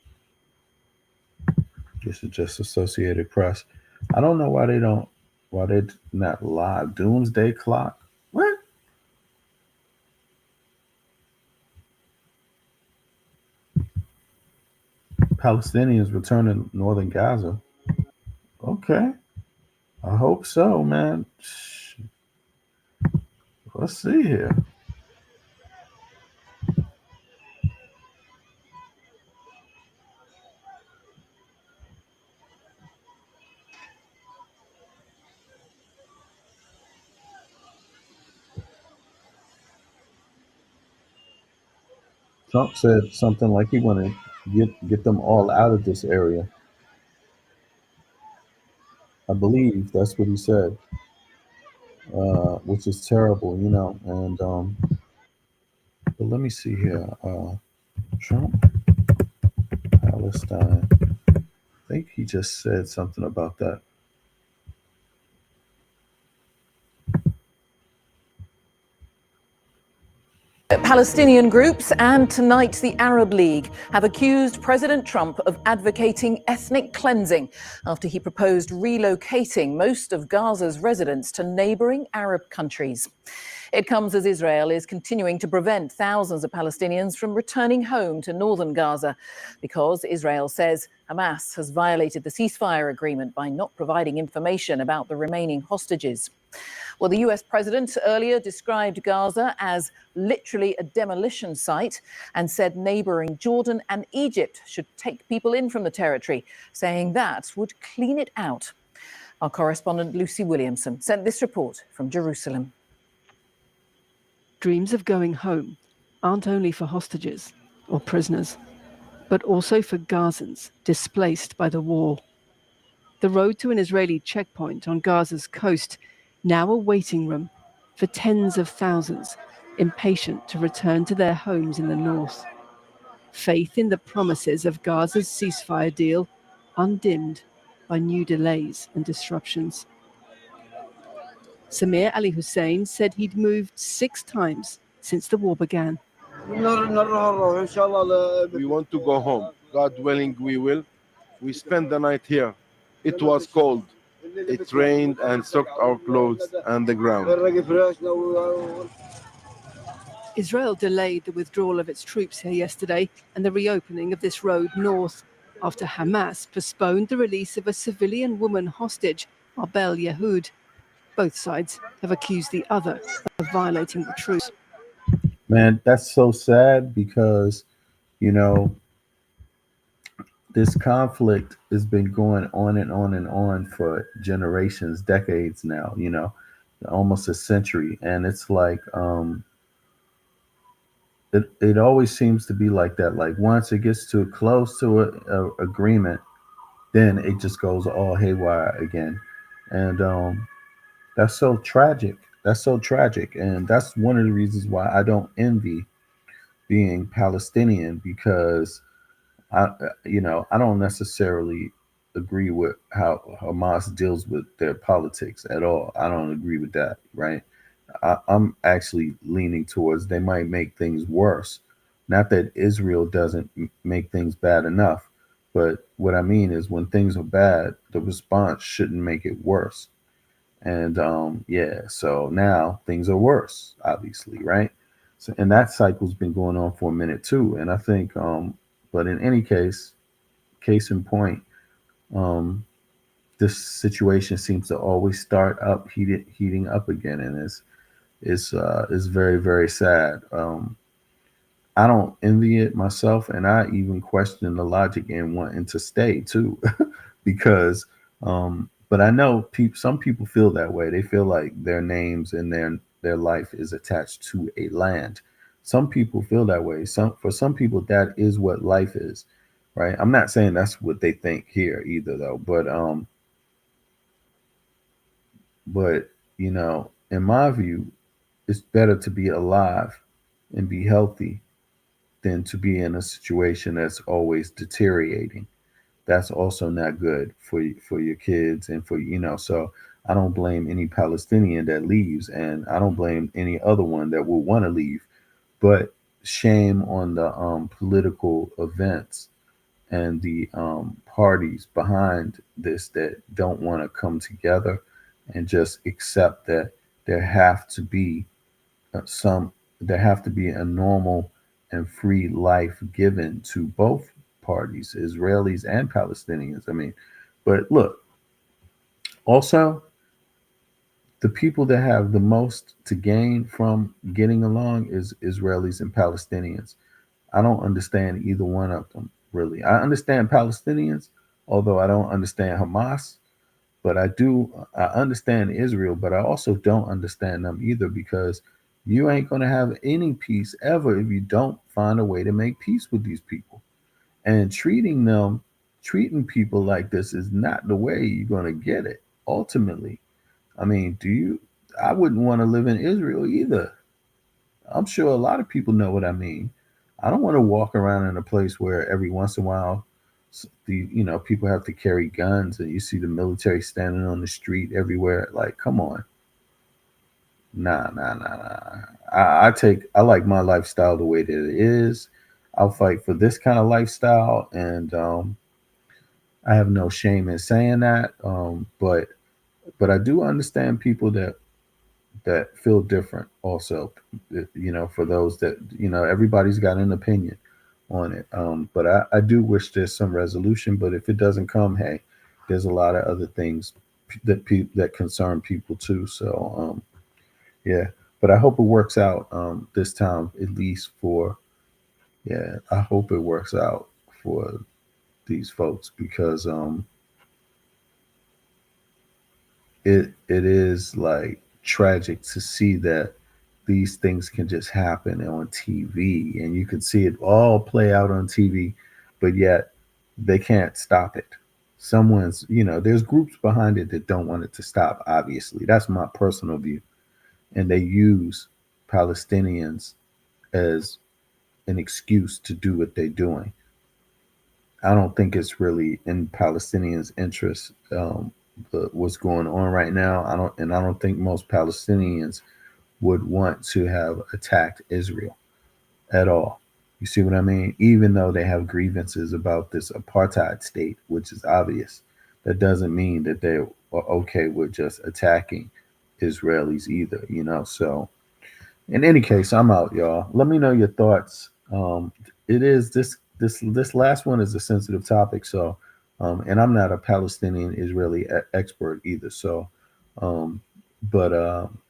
This is just Associated Press. I don't know why they don't. Why they not live? Doomsday Clock. What? Palestinians returning northern Gaza. Okay, I hope so, man. Let's see here. Trump said something like he want to get them all out of this area. I believe that's what he said, which is terrible, And But let me see here. Trump, Palestine. I think he just said something about that. Palestinian groups and tonight the Arab League have accused President Trump of advocating ethnic cleansing after he proposed relocating most of Gaza's residents to neighboring Arab countries. It comes as Israel is continuing to prevent thousands of Palestinians from returning home to northern Gaza because Israel says Hamas has violated the ceasefire agreement by not providing information about the remaining hostages. Well, the US president earlier described Gaza as literally a demolition site and said neighboring Jordan and Egypt should take people in from the territory, saying that would clean it out. Our correspondent Lucy Williamson sent this report from Jerusalem. Dreams of going home aren't only for hostages or prisoners, but also for Gazans displaced by the war. The road to an Israeli checkpoint on Gaza's coast, now a waiting room for tens of thousands impatient to return to their homes in the north. Faith in the promises of Gaza's ceasefire deal undimmed by new delays and disruptions. Samir Ali Hussein said he'd moved 6 times since the war began. We want to go home. God willing, we will. We spent the night here. It was cold. It rained and soaked our clothes and the ground. Israel delayed the withdrawal of its troops here yesterday and the reopening of this road north after Hamas postponed the release of a civilian woman hostage, Arbel Yehud. Both sides have accused the other of violating the truce. Man, that's so sad because, you know, this conflict has been going on and on and on for generations, decades now, you know, almost a century. And it's like, it always seems to be like that. Like once it gets too close to a agreement, then it just goes all haywire again. And that's so tragic. That's so tragic. And that's one of the reasons why I don't envy being Palestinian, because I don't necessarily agree with how Hamas deals with their politics at all. I don't agree with that, right? I'm actually leaning towards they might make things worse. Not that Israel doesn't make things bad enough, but what I mean is when things are bad, the response shouldn't make it worse. And so now things are worse, obviously, right? So, and that cycle's been going on for a minute too. And I think, but in any case in point, this situation seems to always start up, heating up again, and it's very, very sad. I don't envy it myself, and I even question the logic in wanting to stay too, because. But I know some people feel that way. They feel like their names and their life is attached to a land. Some people feel that way. For some people, that is what life is, right? I'm not saying that's what they think here either, though. But you know, in my view, it's better to be alive and be healthy than to be in a situation that's always deteriorating. That's also not good for your kids and for, you know, so I don't blame any Palestinian that leaves, and I don't blame any other one that will want to leave, but shame on the political events and the parties behind this that don't want to come together and just accept that there have to be a normal and free life given to both parties, Israelis and Palestinians. I mean, but look, also the people that have the most to gain from getting along is Israelis and Palestinians. I don't understand either one of them, really. I understand Palestinians, although I don't understand Hamas, but I understand Israel, but I also don't understand them either, because you ain't going to have any peace ever if you don't find a way to make peace with these people. And treating people like this is not the way you're going to get it, ultimately. I mean, I wouldn't want to live in Israel either. I'm sure a lot of people know what I mean. I don't want to walk around in a place where every once in a while, people have to carry guns and you see the military standing on the street everywhere. Like, come on, nah, nah, nah, nah. I like my lifestyle the way that it is. I'll fight for this kind of lifestyle, and I have no shame in saying that. But I do understand people that feel different also, for those that, everybody's got an opinion on it. But I do wish there's some resolution, but if it doesn't come, hey, there's a lot of other things that concern people too. So yeah, but I hope it works out this time, at least for, yeah, I hope it works out for these folks, because it is like tragic to see that these things can just happen on TV, and you can see it all play out on TV, but yet they can't stop it. Someone's, there's groups behind it that don't want it to stop, obviously. That's my personal view. And they use Palestinians as an excuse to do what they're doing. I don't think it's really in Palestinians' interest, what's going on right now. I don't think most Palestinians would want to have attacked Israel at all. You see what I mean? Even though they have grievances about this apartheid state, which is obvious, that doesn't mean that they are okay with just attacking Israelis either, So in any case, I'm out, y'all. Let me know your thoughts. It is this last one is a sensitive topic, so and I'm not a Palestinian Israeli expert either. So, but on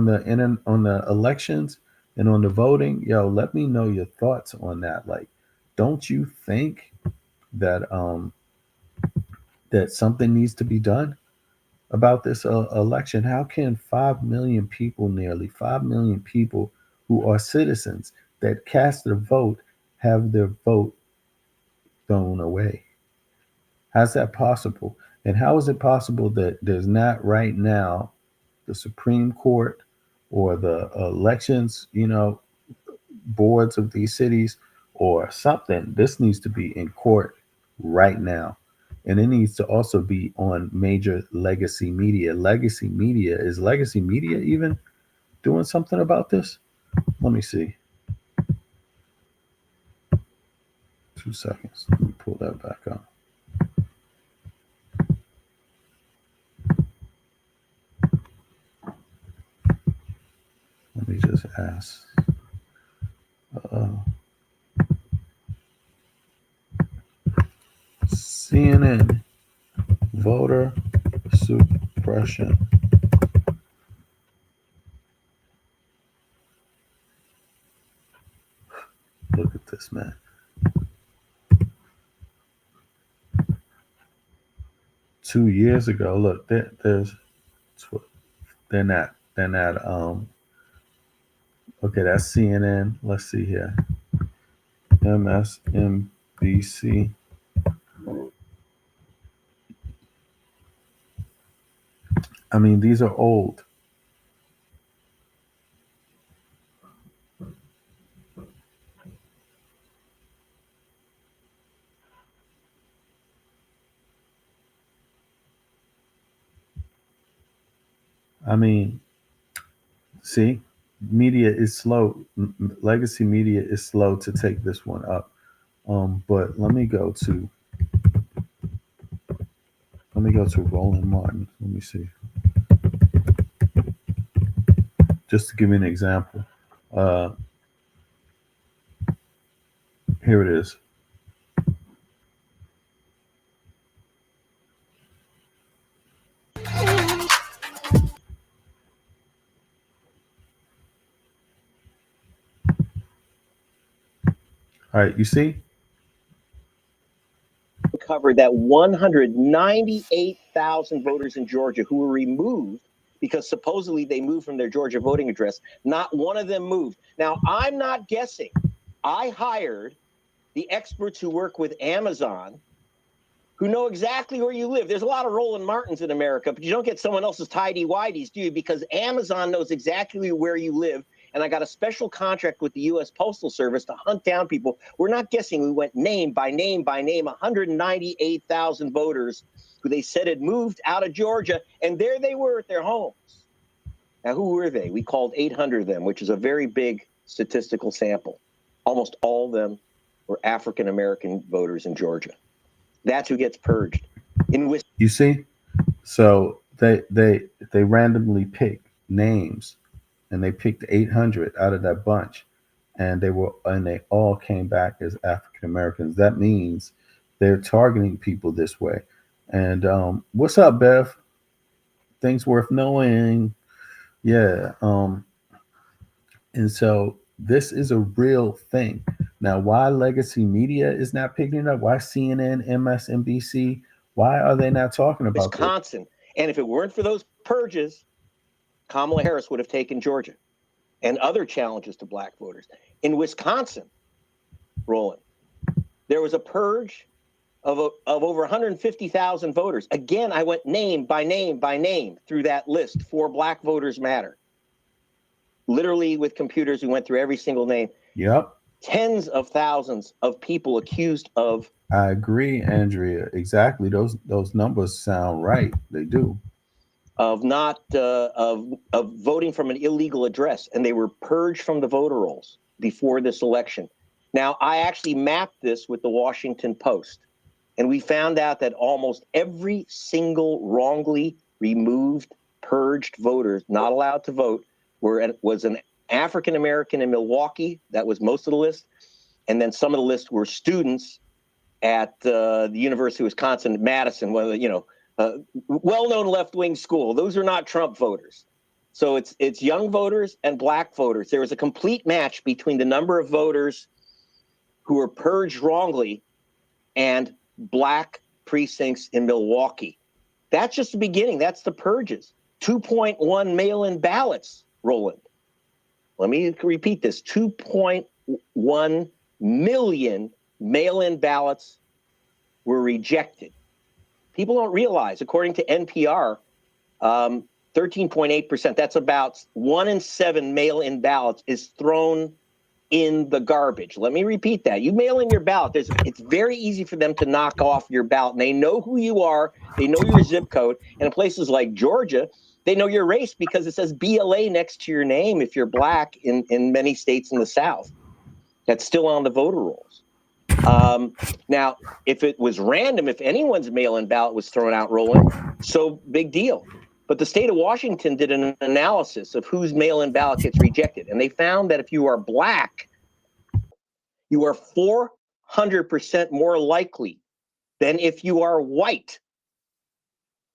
the elections and on the voting, yo, let me know your thoughts on that. Like, don't you think that that something needs to be done about this election? How can 5 million people, nearly 5 million people who are citizens that cast their vote, have their vote thrown away? How's that possible? And how is it possible that there's not right now the Supreme Court or the elections, boards of these cities or something? This needs to be in court right now. And it needs to also be on major legacy media. Is legacy media even doing something about this? Let me see. 2 seconds. Let me pull that back up. Let me just ask. CNN, voter suppression. Look at this, man. Two years ago, look, they're not okay, that's CNN. Let's see here. MSNBC. I mean, these are old. I mean, see, media is slow. Legacy media is slow to take this one up. But let me go to Roland Martin. Let me see. Just to give you an example. Here it is. All right, you see? Covered that 198,000 voters in Georgia who were removed because supposedly they moved from their Georgia voting address. Not one of them moved. Now, I'm not guessing. I hired the experts who work with Amazon who know exactly where you live. There's a lot of Roland Martins in America, but you don't get someone else's tidy-whities, do you? Because Amazon knows exactly where you live, and I got a special contract with the U.S. Postal Service to hunt down people. We're not guessing. We went name by name by name, 198,000 voters who they said had moved out of Georgia, and there they were at their homes. Now, who were they? We called 800 of them, which is a very big statistical sample. Almost all of them were African-American voters in Georgia. That's who gets purged. You see? So they randomly picked names, and they picked 800 out of that bunch, and they all came back as African Americans. That means they're targeting people this way. And what's up, Bev? Things worth knowing. Yeah. And so this is a real thing. Now, why legacy media is not picking it up? Why CNN, MSNBC? Why are they not talking about Wisconsin? This? And if it weren't for those purges, Kamala Harris would have taken Georgia and other challenges to black voters. In Wisconsin, Roland, there was a purge of over 150,000 voters. Again, I went name by name by name through that list for Black Voters Matter. Literally with computers, we went through every single name. Yep. Tens of thousands of people accused of. I agree, Andrea. Exactly. Those numbers sound right. They do. Of not of voting from an illegal address, and they were purged from the voter rolls before this election. Now, I actually mapped this with the Washington Post, and we found out that almost every single wrongly removed, purged voter not allowed to vote was an African American in Milwaukee. That was most of the list, and then some of the list were students at the University of Wisconsin, Madison. Well-known left-wing school. Those are not Trump voters. So it's young voters and black voters. There was a complete match between the number of voters who were purged wrongly and black precincts in Milwaukee. That's just the beginning. That's the purges. 2.1 mail-in ballots, Roland. Let me repeat this. 2.1 million mail-in ballots were rejected. People don't realize, according to NPR, 13.8%, that's about 1 in 7 mail-in ballots is thrown in the garbage. Let me repeat that. You mail in your ballot. It's very easy for them to knock off your ballot. And they know who you are. They know your zip code. And in places like Georgia, they know your race because it says BLA next to your name if you're black in many states in the South. That's still on the voter rolls. Now, if it was random, if anyone's mail-in ballot was thrown out, Roland, so big deal. But the state of Washington did an analysis of whose mail-in ballot gets rejected. And they found that if you are black, you are 400% more likely than if you are white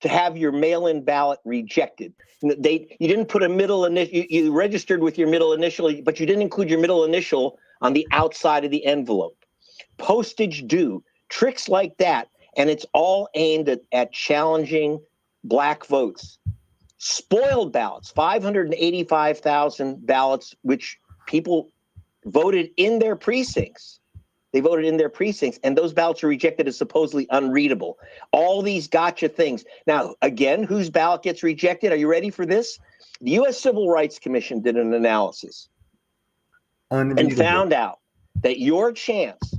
to have your mail-in ballot rejected. You didn't put a middle initial, you registered with your middle initial, but you didn't include your middle initial on the outside of the envelope. Postage due, tricks like that. And it's all aimed at challenging black votes. Spoiled ballots, 585,000 ballots, which people voted in their precincts. They voted in their precincts, and those ballots were rejected as supposedly unreadable. All these gotcha things. Now, again, whose ballot gets rejected? Are you ready for this? The U.S. Civil Rights Commission did an analysis and found out that your chance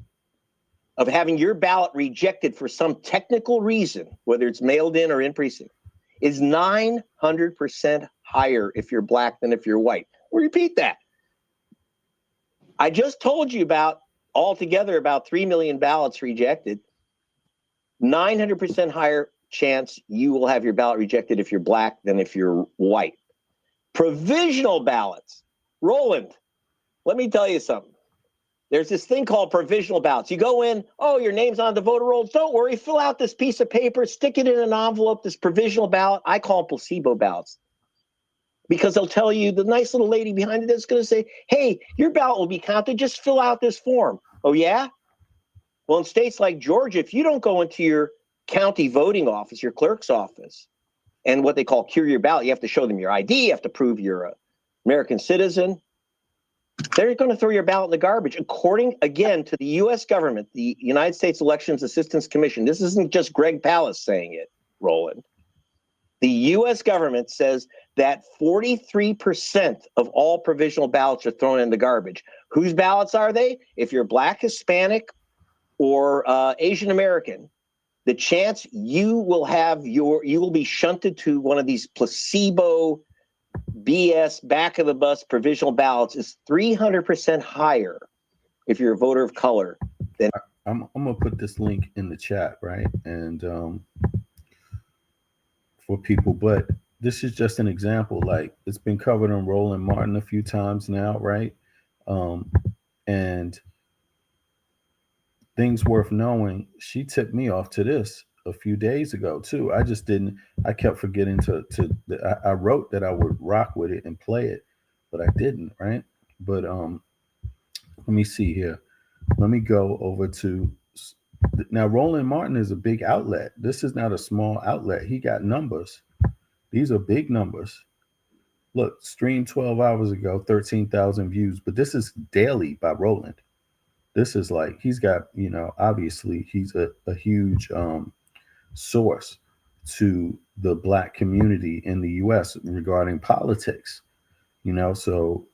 of having your ballot rejected for some technical reason, whether it's mailed in or in precinct, is 900% higher if you're black than if you're white. We'll repeat that. I just told you about altogether about 3 million ballots rejected. 900% higher chance you will have your ballot rejected if you're black than if you're white. Provisional ballots. Roland, let me tell you something. There's this thing called provisional ballots. You go in, oh, your name's on the voter rolls. Don't worry, fill out this piece of paper, stick it in an envelope, this provisional ballot. I call them placebo ballots because they'll tell you, the nice little lady behind it is going to say, hey, your ballot will be counted. Just fill out this form. Oh, yeah? Well, in states like Georgia, if you don't go into your county voting office, your clerk's office, and what they call cure your ballot, you have to show them your ID, you have to prove you're an American citizen. They're going to throw your ballot in the garbage. According, again, to the U.S. government, the United States Elections Assistance Commission, this isn't just Greg Palast saying it, Roland. The U.S. government says that 43% of all provisional ballots are thrown in the garbage. Whose ballots are they? If you're Black, Hispanic, or Asian American, the chance you will be shunted to one of these placebo BS back of the bus provisional ballots is 300% higher if you're a voter of color. Then I'm gonna put this link in the chat, right? And for people, but this is just an example. Like, it's been covered on Roland Martin a few times now, right? And things worth knowing, she tipped me off to this a few days ago too. I kept forgetting I wrote that I would rock with it and play it, but I didn't, right? But let me see here. Let me go over to, now Roland Martin is a big outlet. This is not a small outlet. He got numbers. These are big numbers. Look, streamed 12 hours ago, 13,000 views, but this is daily by Roland. This is like, he's got, obviously he's a huge source to the Black community in the US regarding politics, so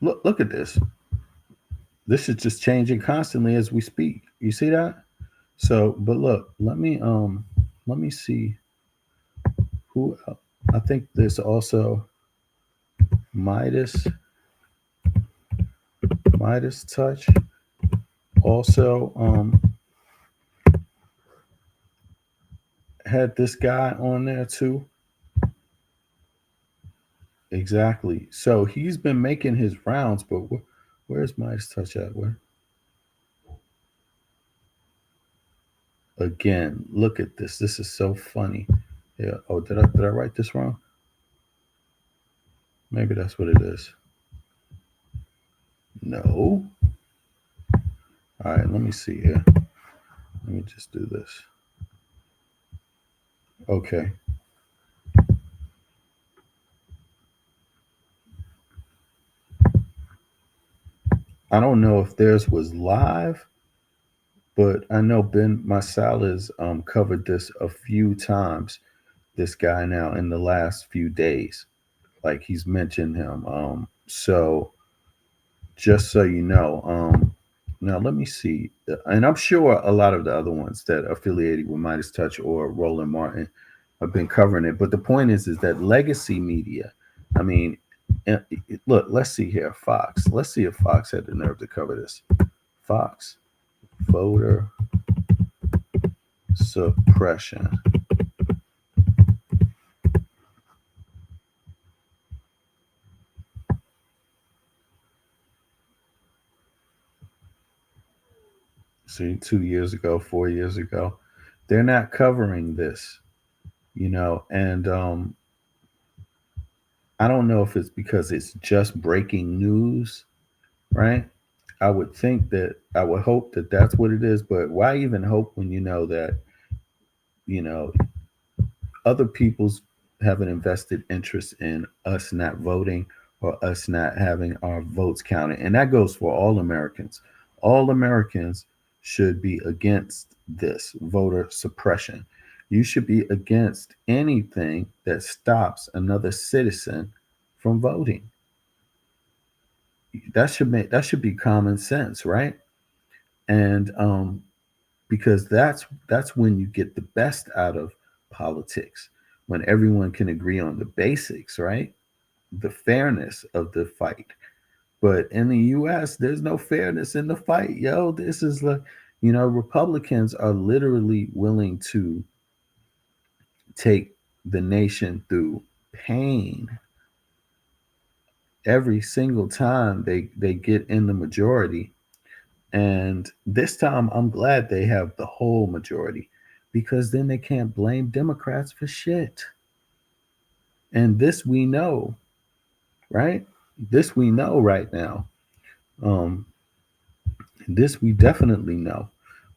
look at this. This is just changing constantly as we speak. You see that? So, but look, let me see who, I think there's also Midas Touch also had this guy on there too. Exactly. So he's been making his rounds, but where's Midas Touch at? Where? Again, look at this. This is so funny. Yeah. Oh, did I write this wrong? Maybe that's what it is. No. All right, let me see here. Let me just do this. Okay. I don't know if theirs was live, but I know Ben Masala's covered this a few times, this guy now in the last few days. Like, he's mentioned him. So just so you know, now let me see. And I'm sure a lot of the other ones that are affiliated with Midas Touch or Roland Martin have been covering it. But the point is that legacy media, I mean, look, let's see here. Fox. Let's see if Fox had the nerve to cover this. Fox, voter suppression. See, 2 years ago, 4 years ago, they're not covering this, and I don't know if it's because it's just breaking news, right? I would hope that that's what it is, but why even hope when you know that, other people's have an invested interest in us not voting or us not having our votes counted. And that goes for all Americans. All Americans should be against this voter suppression. You should be against anything that stops another citizen from voting. That should be common sense, right? And because that's when you get the best out of politics, when everyone can agree on the basics, right? The fairness of the fight. But in the US, there's no fairness in the fight, yo. This is like, Republicans are literally willing to take the nation through pain every single time they get in the majority. And this time, I'm glad they have the whole majority, because then they can't blame Democrats for shit. And this we know, right? This we know right now. This we definitely know.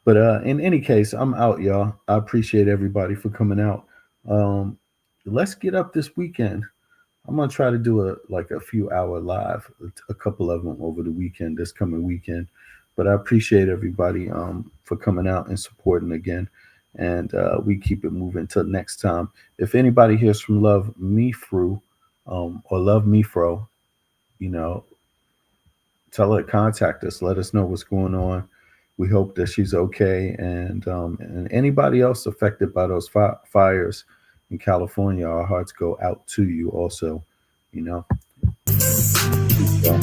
But in any case, I'm out, y'all. I appreciate everybody for coming out. Let's get up this weekend. I'm gonna try to do a few hour live, a couple of them over the weekend, this coming weekend. But I appreciate everybody for coming out and supporting again. and we keep it moving till next time. If anybody hears from Love Me Fru, or Love Me Fro, you know, tell her to contact us. Let us know what's going on. We hope that she's okay, and anybody else affected by those fires in California, our hearts go out to you also. You know. So,